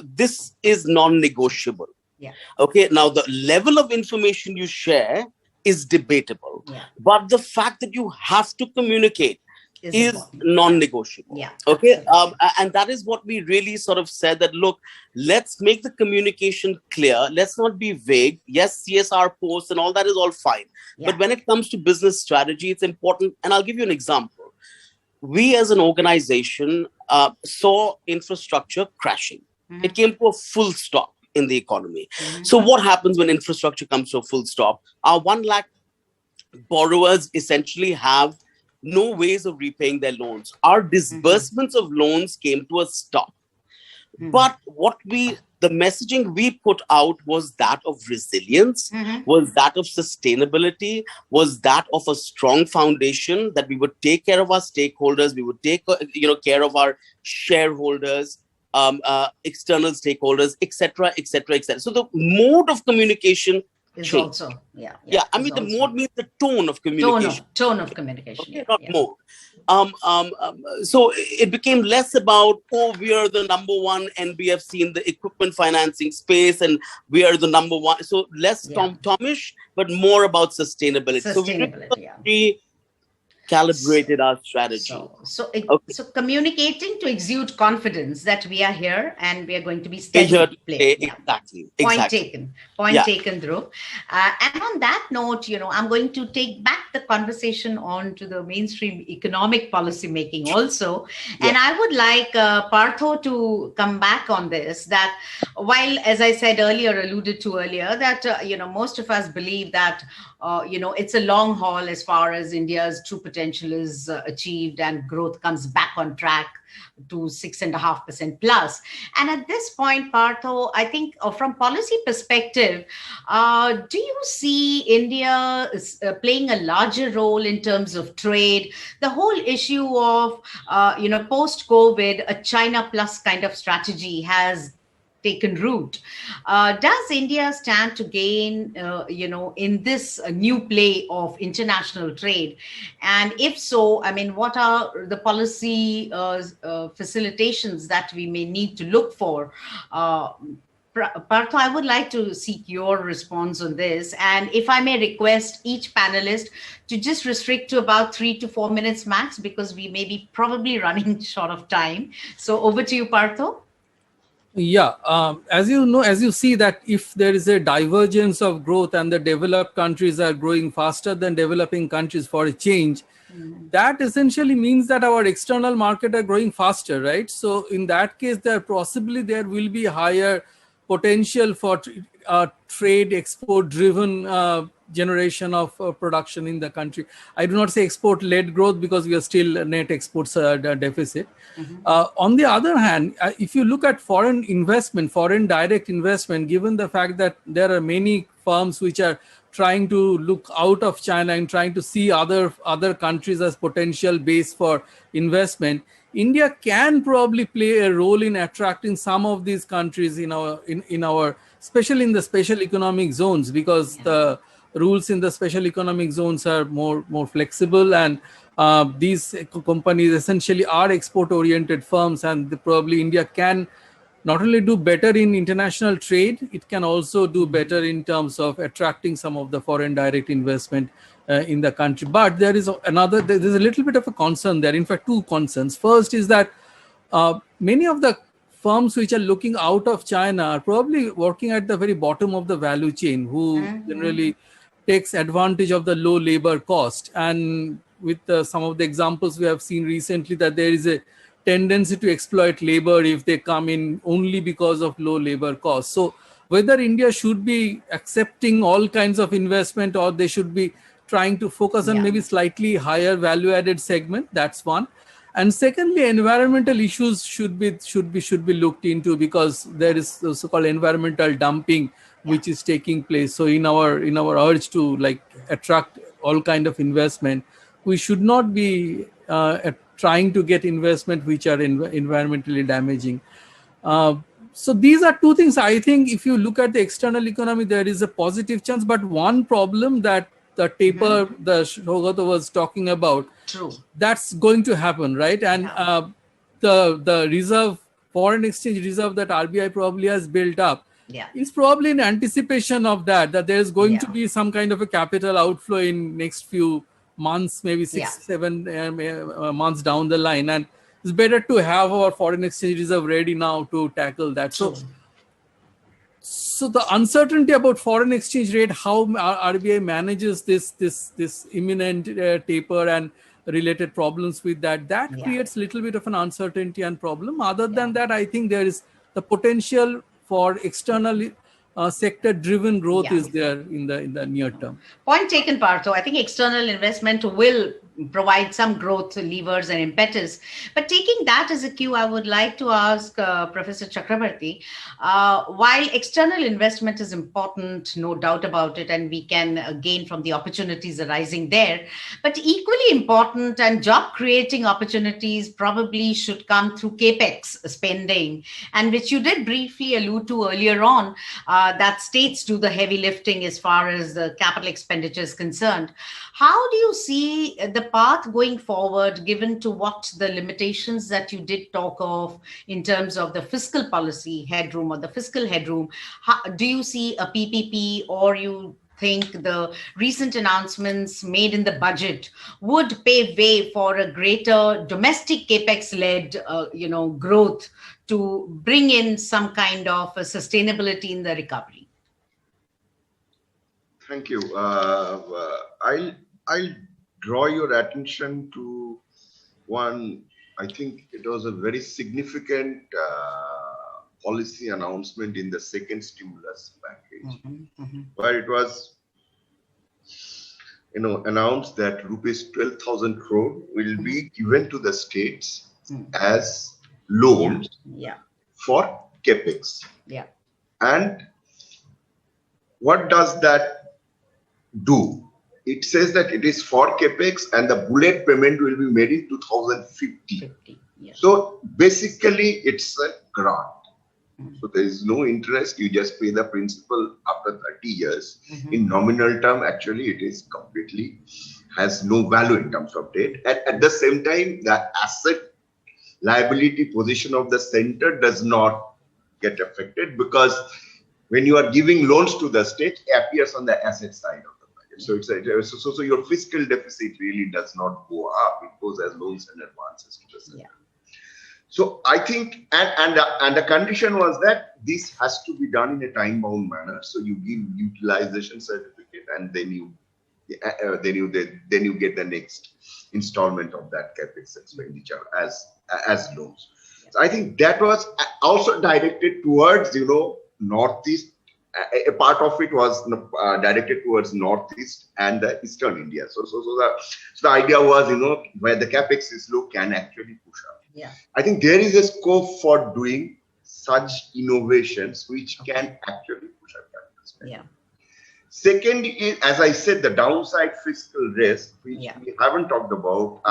C: this is non-negotiable. Yeah. Okay. Now, the level of information you share is debatable, but the fact that you have to communicate is non-negotiable. Yeah. Okay. And that is what we really sort of said, that, look, let's make the communication clear. Let's not be vague. Yes, CSR posts and all that is all fine. Yeah. But when it comes to business strategy, it's important. And I'll give you an example. We as an organization saw infrastructure crashing. It came to a full stop in the economy. So what happens when infrastructure comes to a full stop? Our 1 lakh borrowers essentially have no ways of repaying their loans. Our disbursements of loans came to a stop. But the messaging we put out was that of resilience, was that of sustainability, was that of a strong foundation, that we would take care of our stakeholders, we would take care of our shareholders, external stakeholders, etc., etc., etc. So the mode of communication is also, I mean, the mode means the tone of communication.
B: Tone of communication.
C: Okay, not mode. So it became less about, we are the number one NBFC in the equipment financing space, and we are the number one. So less Tom-Tomish, but more about sustainability. So we calibrated our strategy.
B: So communicating to exude confidence that we are here and we are going to be steady to play.
C: Exactly.
B: Point taken, Dhruv. And on that note, I'm going to take back the conversation on to the mainstream economic policy making also. And I would like Partho to come back on this, that while, as I said earlier, alluded to earlier, that, most of us believe that, it's a long haul as far as India's true potential is achieved and growth comes back on track to 6.5% plus. And at this point, Partho, I think from policy perspective, do you see India playing a larger role in terms of trade? The whole issue of, post-COVID, a China plus kind of strategy has taken root. Does India stand to gain, in this new play of international trade? And if so, I mean, what are the policy facilitations that we may need to look for Partha, I would like to seek your response on this. And if I may request each panelist to just restrict to about 3 to 4 minutes max, because we may be probably running short of time. So over to you, Partha.
F: Yeah, as you know, as you see that if there is a divergence of growth and the developed countries are growing faster than developing countries for a change, that essentially means that our external market are growing faster, right? So in that case, there will be higher potential for trade export driven generation of production in the country. I do not say export led growth because we are still net exports deficit. On the other hand, if you look at foreign investment, foreign direct investment, given the fact that there are many firms which are trying to look out of China and trying to see other countries as potential base for investment, India can probably play a role in attracting some of these countries in our especially in the special economic zones, because the rules in the special economic zones are more flexible, and these companies essentially are export oriented firms, and probably India can not only do better in international trade, it can also do better in terms of attracting some of the foreign direct investment in the country. But there's a little bit of a concern there. In fact, two concerns. First is that many of the firms which are looking out of China are probably working at the very bottom of the value chain, who generally takes advantage of the low labor cost. And with some of the examples we have seen recently, that there is a tendency to exploit labor if they come in only because of low labor costs. So whether India should be accepting all kinds of investment, or they should be trying to focus on maybe slightly higher value added segment, that's one. And secondly, environmental issues should be looked into, because there is the so-called environmental dumping which is taking place. So in our urge to attract all kind of investment, we should not be trying to get investment which are environmentally damaging. So these are two things. I think if you look at the external economy, there is a positive chance. But one problem that the taper the Saugata was talking about, that's going to happen, right? And the reserve, foreign exchange reserve that RBI probably has built up, is probably in anticipation of that there is going to be some kind of a capital outflow in next few months, maybe 6-7 months down the line, and it's better to have our foreign exchange reserve ready now to tackle that. So the uncertainty about foreign exchange rate, how RBI manages this imminent taper and related problems with that creates a little bit of an uncertainty and problem. Other than that, I think there is the potential for external sector-driven growth is there in the near term.
B: Point taken, Partha. I think external investment will provide some growth levers and impetus. But taking that as a cue, I would like to ask Professor Chakraborty, while external investment is important, no doubt about it, and we can gain from the opportunities arising there, but equally important and job-creating opportunities probably should come through CAPEX spending, and which you did briefly allude to earlier on, that states do the heavy lifting as far as the capital expenditure is concerned. How do you see the path going forward, given to what the limitations that you did talk of in terms of the fiscal policy headroom or the fiscal headroom? Do you see a PPP, or you think the recent announcements made in the budget would pave way for a greater domestic capex-led, growth to bring in some kind of a sustainability in the recovery?
D: Thank you. I'll draw your attention to one. I think it was a very significant policy announcement in the second stimulus package, where it was, announced that rupees 12,000 crore will be given to the states as loans for capex. And what does that do? It says that it is for capex, and the bullet payment will be made in 2050. So basically, it's a grant. So there is no interest. You just pay the principal after 30 years. In nominal term, actually, it is completely has no value in terms of debt. And at the same time, the asset liability position of the center does not get affected, because when you are giving loans to the state, appears on the asset side of the budget. So so your fiscal deficit really does not go up; it goes as loans and advances to the center.
B: Yeah.
D: So I think, and the condition was that this has to be done in a time-bound manner. So you give utilization certificate, and then you get the next installment of that capex expenditure as loans. So I think that was also directed towards northeast. A part of it was directed towards northeast and the eastern India. So the idea was where the capex is low can actually push up.
B: Yeah.
D: I think there is a scope for doing such innovations which can actually push up capital spending.
B: Yeah.
D: Second is, as I said, the downside fiscal risk, which we haven't talked about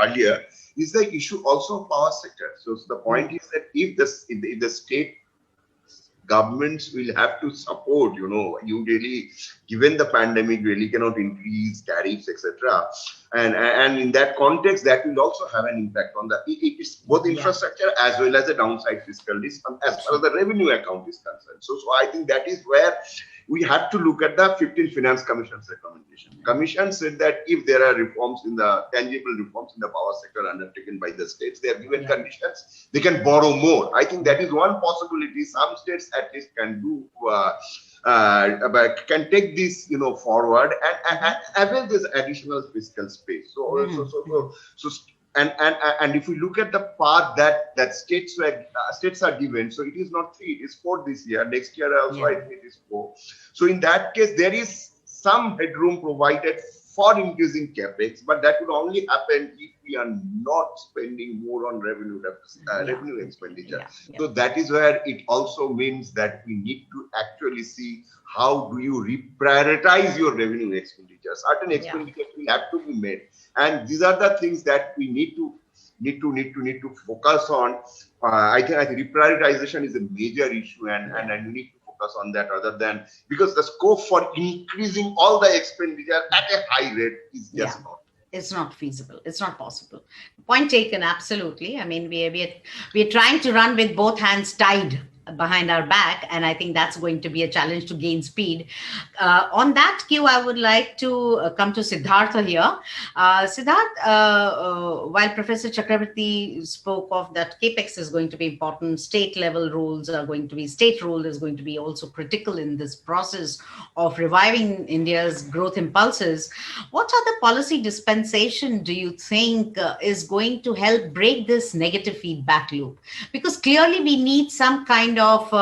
D: earlier, is the issue also of power sector. So the point is that if the state governments will have to support, you really, given the pandemic, really cannot increase tariffs, etc. And in that context, that will also have an impact on it's both infrastructure as well as the downside fiscal risk as far as the revenue account is concerned. So I think that is where we have to look at the 15th Finance Commission's recommendation. Commission said that if there are tangible reforms in the power sector undertaken by the states, they are given conditions, they can borrow more. I think that is one possibility. Some states at least can do, can take this, forward and avail this additional fiscal space. And if we look at the path that states are given, so it is not 3, it is 4 this year. Next year also I think it is 4. So in that case, there is some headroom provided for increasing capex, but that would only happen if we are not spending more on revenue expenditure. So that is where it also means that we need to actually see how do you reprioritize your revenue expenditure. Certain expenditures will have to be made, and these are the things that we need to focus on. I think reprioritization is a major issue, and we need to focus on that, rather than, because the scope for increasing all the expenditure at a high rate is just not.
B: It's not feasible. It's not possible. Point taken. Absolutely. I mean, we're trying to run with both hands tied behind our back, and I think that's going to be a challenge to gain speed. On that cue, I would like to come to Siddhartha here. Siddhartha, while Professor Chakraborty spoke of that capex is going to be important, state role is going to be also critical in this process of reviving India's growth impulses. What are the policy dispensation do you think is going to help break this negative feedback loop? Because clearly we need some kind of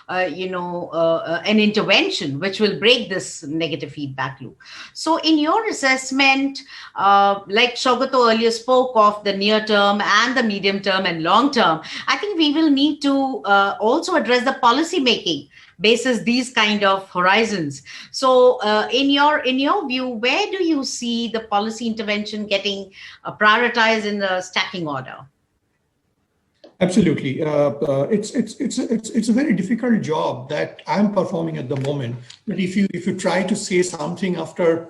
B: an intervention which will break this negative feedback loop. So in your assessment, like Saugata earlier spoke of the near term and the medium term and long term, I think we will need to also address the policy making basis these kind of horizons. So in your view, where do you see the policy intervention getting prioritized in the stacking order?
G: Absolutely. It's a very difficult job that I'm performing at the moment. But if you try to say something after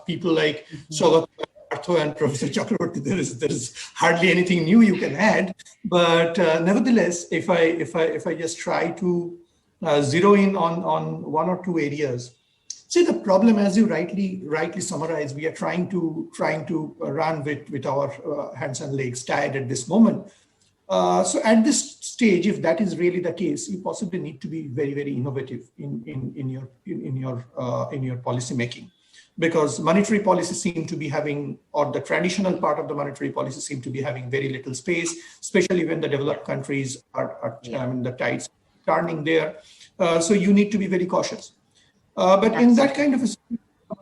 G: people like Saugata and Professor Chakraborty, there is hardly anything new you can add. But nevertheless, if I just try to zero in on one or two areas. See, the problem, as you rightly summarized, we are trying to run with our hands and legs tied at this moment. So at this stage, if that is really the case, you possibly need to be very, very innovative in your policy making, because monetary policy seem to be having, or the traditional part of the monetary policy seem to be having very little space, especially when the developed countries are the tides turning there. So you need to be very cautious. But in that kind of a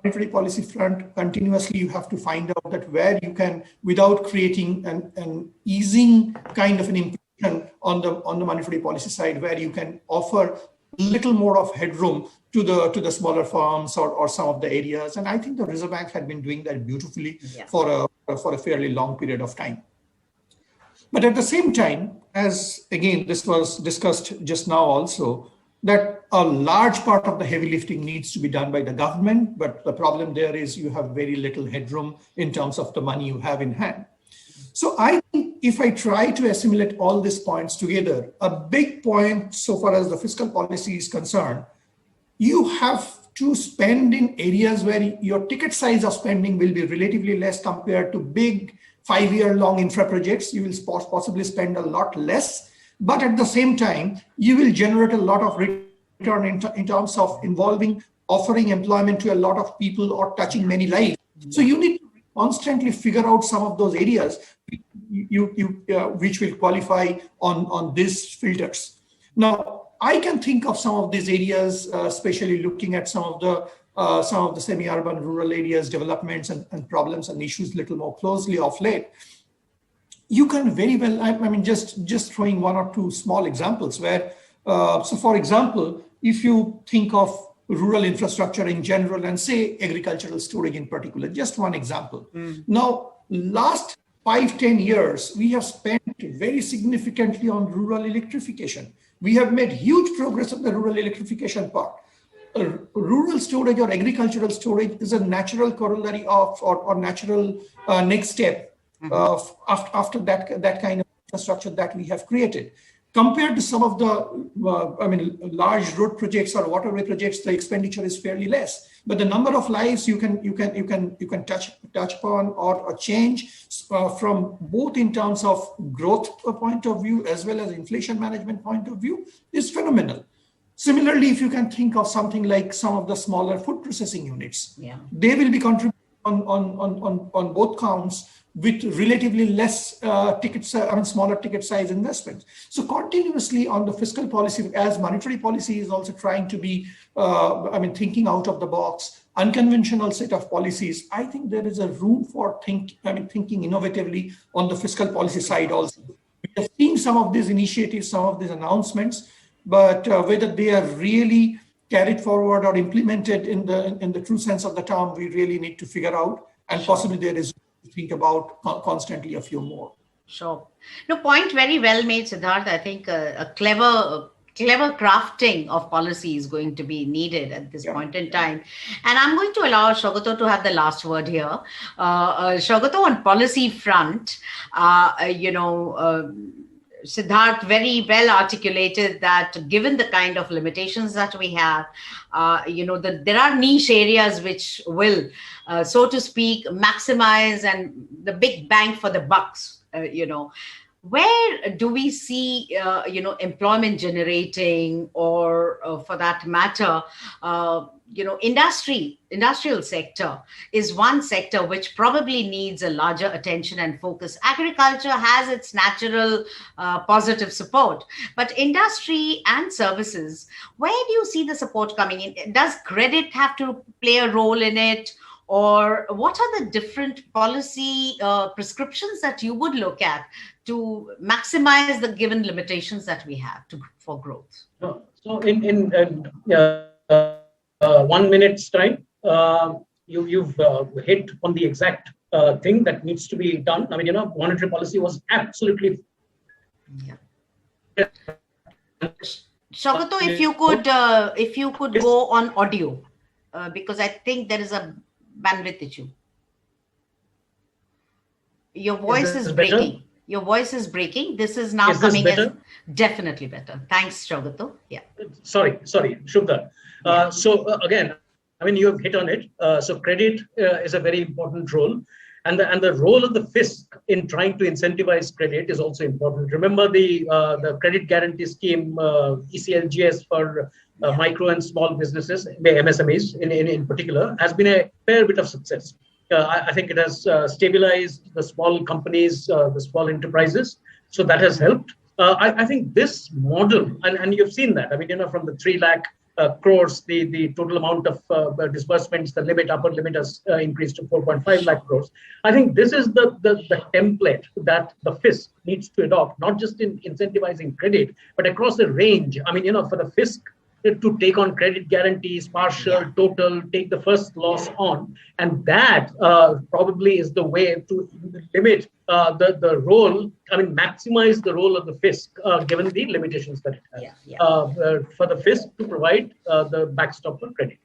G: monetary policy front, continuously you have to find out that where you can, without creating an easing kind of an impression on the monetary policy side, where you can offer a little more of headroom to the smaller firms or some of the areas. And I think the Reserve Bank had been doing that beautifully for a fairly long period of time. But at the same time, as again, this was discussed just now also, that a large part of the heavy lifting needs to be done by the government, but the problem there is you have very little headroom in terms of the money you have in hand. So I think if I try to assimilate all these points together, a big point so far as the fiscal policy is concerned, you have to spend in areas where your ticket size of spending will be relatively less compared to big 5-year-long infra projects. You will possibly spend a lot less, but at the same time, you will generate a lot of return in terms of offering employment to a lot of people or touching many lives. So you need to constantly figure out some of those areas which will qualify on these filters. Now, I can think of some of these areas, especially looking at some of the semi-urban rural areas, developments and problems and issues a little more closely of late. You can very well, I mean, just throwing one or two small examples where, so for example, if you think of rural infrastructure in general and say agricultural storage in particular, just one example. Now, last 5-10 years, we have spent very significantly on rural electrification. We have made huge progress on the rural electrification part. Rural storage or agricultural storage is a natural corollary of or natural next step after that kind of infrastructure that we have created. Compared to some of the, large road projects or waterway projects, the expenditure is fairly less. But the number of lives you can touch upon or change from both in terms of growth point of view as well as inflation management point of view is phenomenal. Similarly, if you can think of something like some of the smaller food processing units, they will be contributing on both counts with relatively less smaller ticket size investments. So continuously on the fiscal policy, as monetary policy is also trying to be, thinking out of the box, unconventional set of policies, I think there is a room for thinking innovatively on the fiscal policy side also. We have seen some of these initiatives, some of these announcements, but whether they are really carried forward or implemented in the true sense of the term, we really need to figure out, and possibly there is to think about constantly a few more.
B: Sure. No, point very well made, Siddhartha. I think a clever crafting of policy is going to be needed at this point in time. And I'm going to allow Saugata to have the last word here. Saugata, on policy front, Siddharth very well articulated that given the kind of limitations that we have, there are niche areas which will, so to speak, maximize and the big bang for the bucks, Where do we see, employment generating or for that matter, industrial sector is one sector which probably needs a larger attention and focus. Agriculture has its natural positive support, but industry and services, where do you see the support coming in? Does credit have to play a role in it? Or what are the different policy prescriptions that you would look at to maximize the given limitations that we have for growth?
E: So in 1 minute's time, you've hit on the exact thing that needs to be done. Monetary policy was absolutely.
B: Saugata, if you could go on audio, because I think there is a bandwidth issue. Your voice is breaking. Better? Your voice is breaking. This is now coming as definitely better. Thanks, Saugata. Yeah.
E: Sorry, Shubhada. Again, you have hit on it. So credit is a very important role. And the role of the fisc in trying to incentivize credit is also important. Remember the credit guarantee scheme, ECLGS for micro and small businesses, the MSMEs in particular, has been a fair bit of success. I think it has stabilized the small companies, the small enterprises. So that has helped. I think this model, and you've seen that, from the 3 lakh crores, the total amount of disbursements, the upper limit has increased to 4.5 lakh crores. I think this is the template that the fisc needs to adopt, not just in incentivizing credit, but across the range. For the fisc to take on credit guarantees, partial, total, take the first loss on. And that probably is the way to limit the role, maximize the role of the fisc, given the limitations that it has. For the fisc to provide the backstop for credit.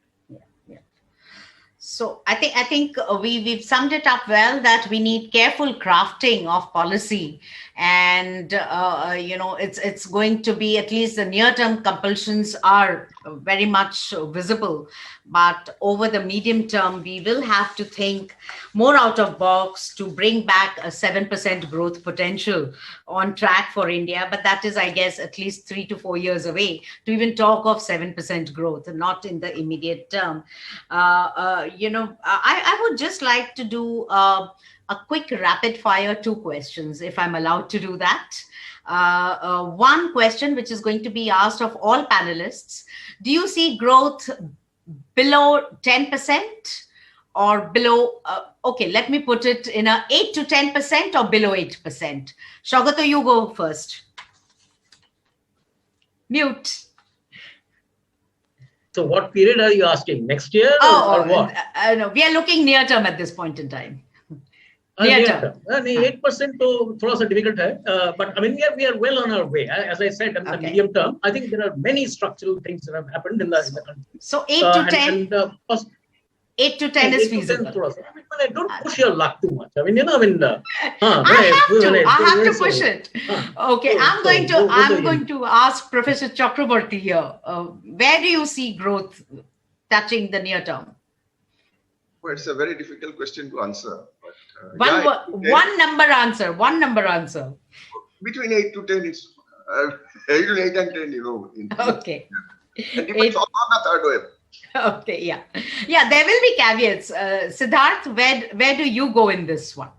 B: So I think we've summed it up well, that we need careful crafting of policy, and it's going to be, at least the near-term compulsions are very much visible, but over the medium term we will have to think more out of box to bring back a 7% growth potential on track for India. But that is, I guess, at least 3 to 4 years away to even talk of 7% growth, not in the immediate term. I would just like to do a quick rapid fire 2 questions, if I'm allowed to do that. One question which is going to be asked of all panelists: do you see growth below 10% or below, okay, let me put it in a 8 to 10% or below 8%? Saugata, you go first. Mute.
E: So what period are you asking? Next year or what?
B: No, we are looking near term at this point in time.
E: Near term. 8% to thoda sa difficult hai. But I mean, we are well on our way. As I said, in the medium term, I think there are many structural things that have happened in the country.
B: So 8 to 10? 8 to 10 is feasible.
E: I don't push your luck too much. I mean,
B: I have to push it. Okay, I'm going to ask Professor Chakraborty here. Where do you see growth touching the near term?
D: Well, it's a very difficult question to answer.
B: But, one number answer.
D: Between 8 to 10, it's between 8 and 10,
B: Okay.
D: It depends on the third wave.
B: Okay, yeah, there will be caveats. Siddharth, where do you go in this one?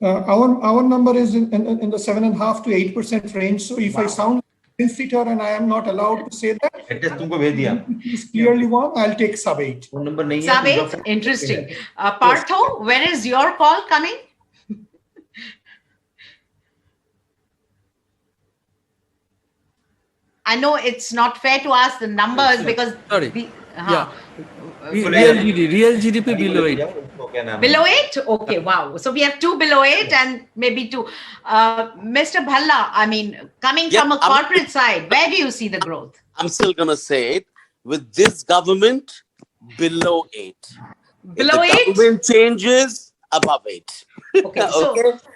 G: Our number is in the 7.5 to 8% range. So if I sound inflator and I am not allowed to say that, it's clearly one, I'll take sub 8.
B: Sub 8, interesting. Partho, where is your call coming? I know it's not fair to ask the numbers because
F: real GDP below 8.
B: Below 8? Okay, wow. So we have 2 below 8 and maybe 2. Mr. Bhalla, I mean, coming from a corporate side, where do you see the growth?
C: I'm still going to say it. With this government, below 8.
B: Below 8?
C: If the government changes, above 8.
B: Okay,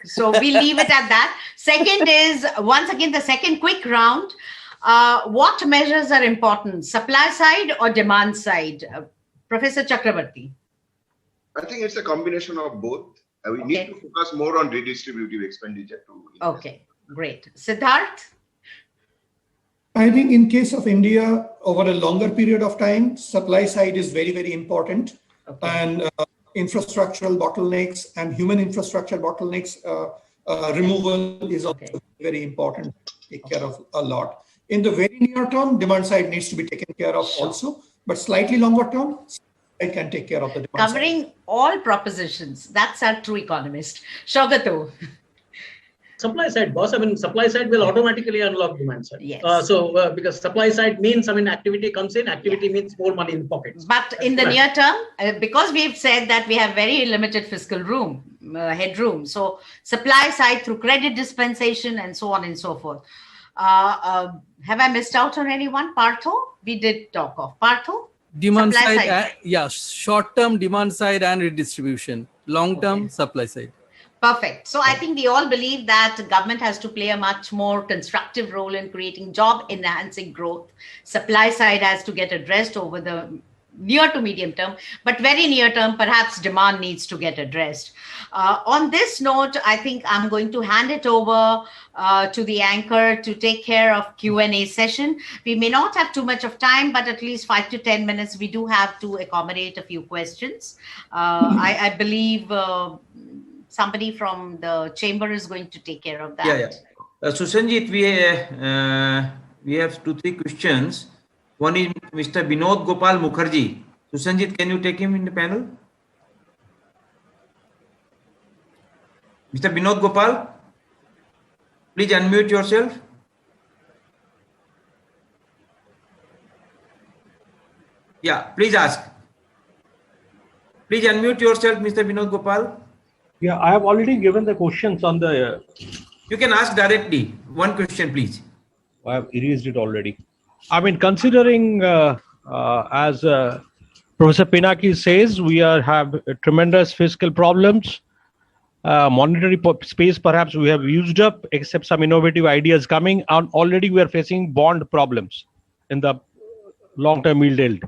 B: so we leave it at that. Second is, once again, the second quick round. What measures are important, supply side or demand side? Professor Chakraborty.
D: I think it's a combination of both. We need to focus more on redistributive expenditure too.
B: Okay, great. Siddharth?
G: I think in case of India, over a longer period of time, supply side is very, very important. And infrastructural bottlenecks and human infrastructure bottlenecks removal is also very important to take care of a lot. In the very near term, demand side needs to be taken care of also, but slightly longer term, I can take care of the demand
B: Covering
G: side.
B: all propositions. That's our true economist. Saugata.
E: Supply side, boss. I mean, supply side will automatically unlock demand side.
B: Yes.
E: Because supply side means, I mean, activity comes in, activity means more money in pockets.
B: But in the near term, because we've said that we have very limited fiscal room, headroom. So supply side through credit dispensation and so on and so forth. Have I missed out on anyone? Partho? We did talk of. Partho?
F: Demand side. Short-term demand side and redistribution. Long-term supply side.
B: Perfect. So I think we all believe that government has to play a much more constructive role in creating job enhancing growth. Supply side has to get addressed over the near to medium term, but very near term, perhaps demand needs to get addressed. On this note, I think I'm going to hand it over to the anchor to take care of Q&A session. We may not have too much of time, but at least 5 to 10 minutes, we do have to accommodate a few questions. I believe somebody from the chamber is going to take care of that.
H: Susanjit, we have 2-3 questions. One is Mr. Binod Gopal Mukherjee. Susanjit, can you take him in the panel? Mr. Binod Gopal, please unmute yourself. Yeah, please ask. Please unmute yourself, Mr. Binod Gopal.
I: Yeah, I have already given the questions on the...
H: You can ask directly. One question, please.
I: I have erased it already. I mean, considering as Professor Pinaki says we have tremendous fiscal problems. Monetary space perhaps we have used up, except some innovative ideas coming, and already we are facing bond problems in the long-term yield.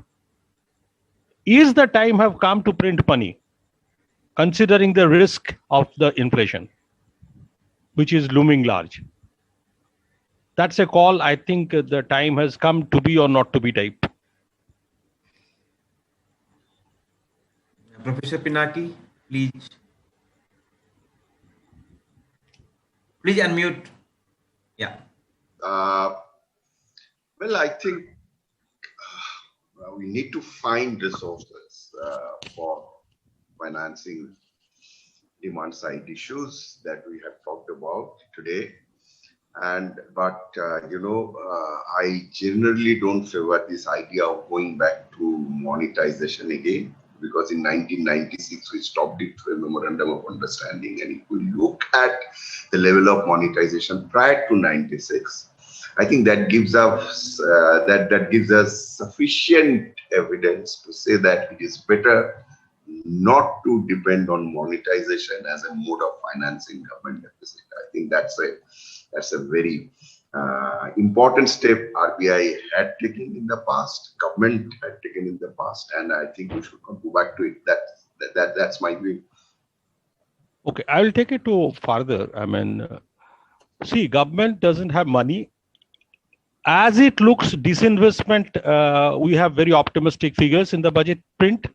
I: Is the time have come to print money, considering the risk of the inflation, which is looming large? That's a call. I think the time has come to be or not to be type.
H: Professor Pinaki, please. Please unmute. Yeah.
D: Well, I think we need to find resources for financing demand side issues that we have talked about today. But I generally don't favor this idea of going back to monetization again, because in 1996 we stopped it through a memorandum of understanding. And if we look at the level of monetization prior to 96, I think that gives us that gives us sufficient evidence to say that it is better not to depend on monetization as a mode of financing government deficit. I think that's a very important step RBI had taken in the past, government had taken in the past, and I think we should not go back to it. That's my view.
I: Okay, I will take it to further. I mean, see, government doesn't have money. As it looks, disinvestment, we have very optimistic figures in the budget print.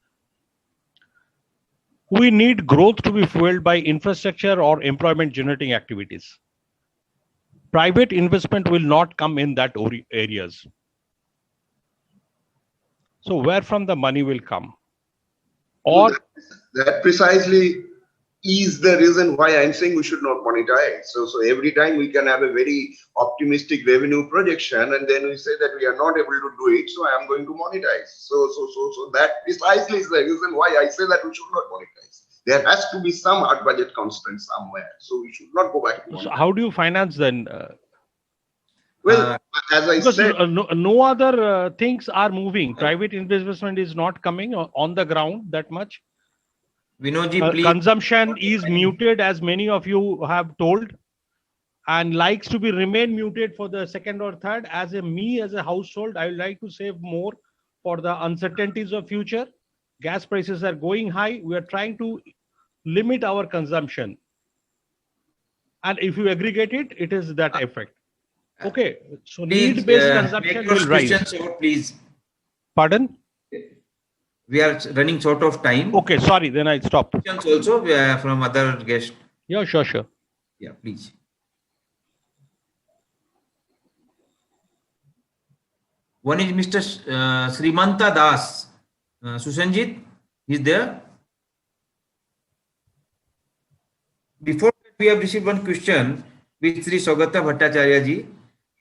I: We need growth to be fueled by infrastructure or employment generating activities. Private investment will not come in that areas. So where from the money will come? Or
D: that precisely is the reason why I'm saying we should not monetize. So every time we can have a very optimistic revenue projection, and then we say that we are not able to do it, so I am going to monetize. So that precisely is the reason why I say that we should not monetize. There has to be some hard budget constraint somewhere, so we should not go back to monetize.
I: So how do you finance then?
D: Well, as I said,
I: no other things are moving. Private investment is not coming on the ground that much.
H: Vinodji, please.
I: Consumption is muted, as many of you have told, and likes to be remain muted for the second or third. As a household, I would like to save more for the uncertainties of future. Gas prices are going high. We are trying to limit our consumption, and if you aggregate it, it is that effect. Okay, so need-based consumption will rise.
H: Short, please.
I: Pardon?
H: We are running short of time.
I: Okay, sorry, then I stop.
H: Questions also from other guests.
I: Yeah, sure.
H: Yeah, please. One is Mr. Srimanta Das. Susanjit, is there? Before that, we have received one question with Sri Saugata Bhattacharya ji.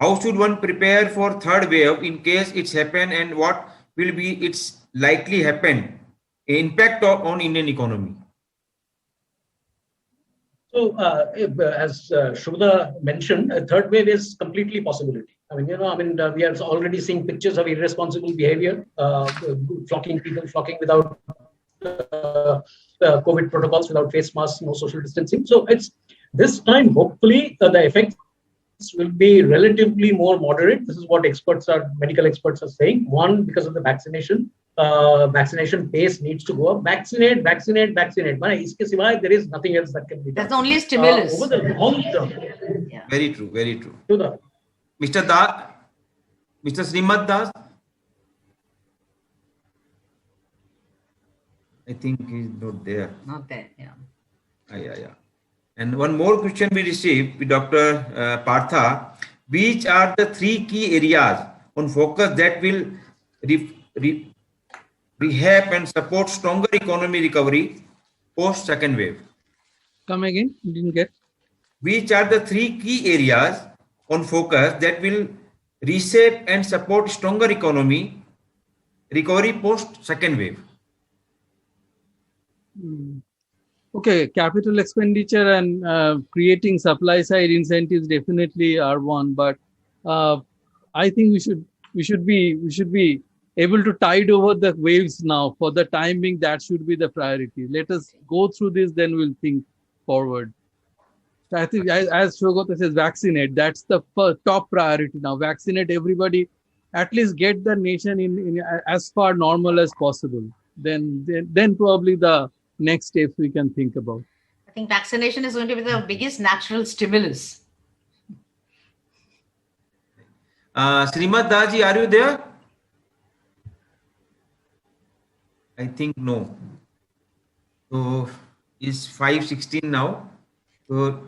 H: How should one prepare for third wave in case it's happened, and what will be its likely happen impact on Indian economy?
E: So, as Shubhada mentioned, a third wave is completely possibility. We are already seeing pictures of irresponsible behavior, people flocking without COVID protocols, without face masks, no social distancing. So it's this time, hopefully, the effects will be relatively more moderate. This is what medical experts are saying. One, because of the vaccination. Vaccination pace needs to go up. Vaccinate. Iske siwai, there is nothing else that can be done.
B: That's only a stimulus.
E: Over the long term.
B: Yeah.
H: Very true. Mr. Das, Mr. Srimad Das. I think he's not there.
B: Not there, yeah.
H: Yeah. And one more question we received with Dr. Partha. Which are the three key areas on focus that will rehab and support stronger economy recovery post second wave?
F: Come again, didn't get.
H: Which are the three key areas on focus that will reshape and support stronger economy recovery post second wave?
F: Okay, capital expenditure and creating supply side incentives definitely are one, but I think we should be able to tide over the waves now. For the time being, that should be the priority. Let us go through this, then we'll think forward. I think, as Saugata says, vaccinate. That's the top priority now. Vaccinate everybody. At least get the nation in as far normal as possible. Then probably the next steps we can think about.
B: I think vaccination is going to be the biggest natural stimulus.
H: Srimad Daji, are you there? I think no. So it's 5:16 now. So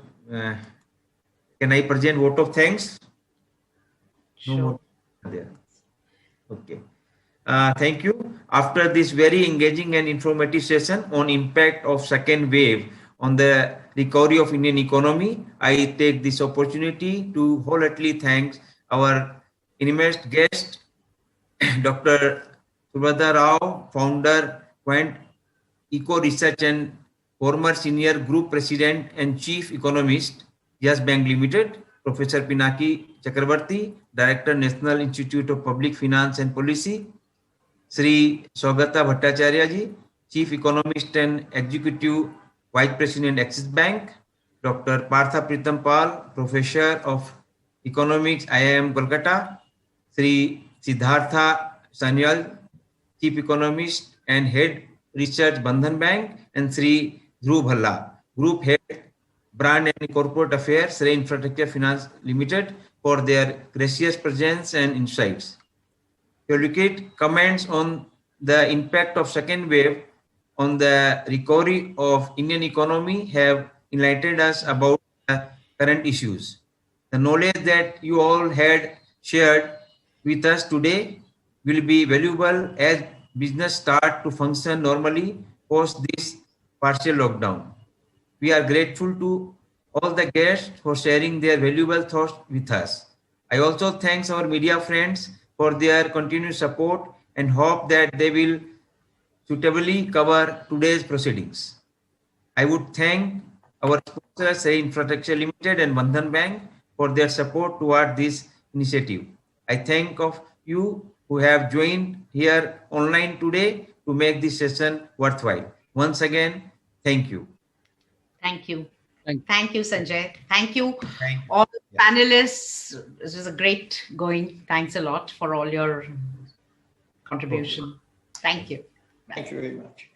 H: can I present vote of thanks?
B: Sure.
H: No more there. Okay. Thank you. After this very engaging and informative session on impact of second wave on the recovery of Indian economy, I take this opportunity to wholeheartedly thank our eminent guest, Dr. Shubhada Rao, founder, QuantEco Research and former senior group president and chief economist, Yes Bank Limited, Professor Pinaki Chakraborty, Director, National Institute of Public Finance and Policy, Sri Saugata Bhattacharya ji, Chief Economist and Executive Vice President, Axis Bank, Dr. Partha Pratim Pal, Professor of Economics, IIM-Calcutta, Sri Siddhartha Sanyal, Chief Economist and Head Research, Bandhan Bank, and Sri Dhruv, Bhalla, Group Head, Brand and Corporate Affairs, Srei Infrastructure Finance Limited, for their gracious presence and insights. To allocate comments on the impact of second wave on the recovery of Indian economy have enlightened us about the current issues. The knowledge that you all had shared with us today will be valuable as business start to function normally post this partial lockdown. We are grateful to all the guests for sharing their valuable thoughts with us. I also thank our media friends for their continued support and hope that they will suitably cover today's proceedings. I would thank our sponsors, Srei Infrastructure Limited and Bandhan Bank, for their support toward this initiative. I thank of you who have joined here online today to make this session worthwhile. Once again, thank you.
B: Thank you.
F: Thank
B: you, Sanjay. Thank you, all the panelists. This was a great going. Thanks a lot for all your contribution. Thank you.
G: Thank you very much.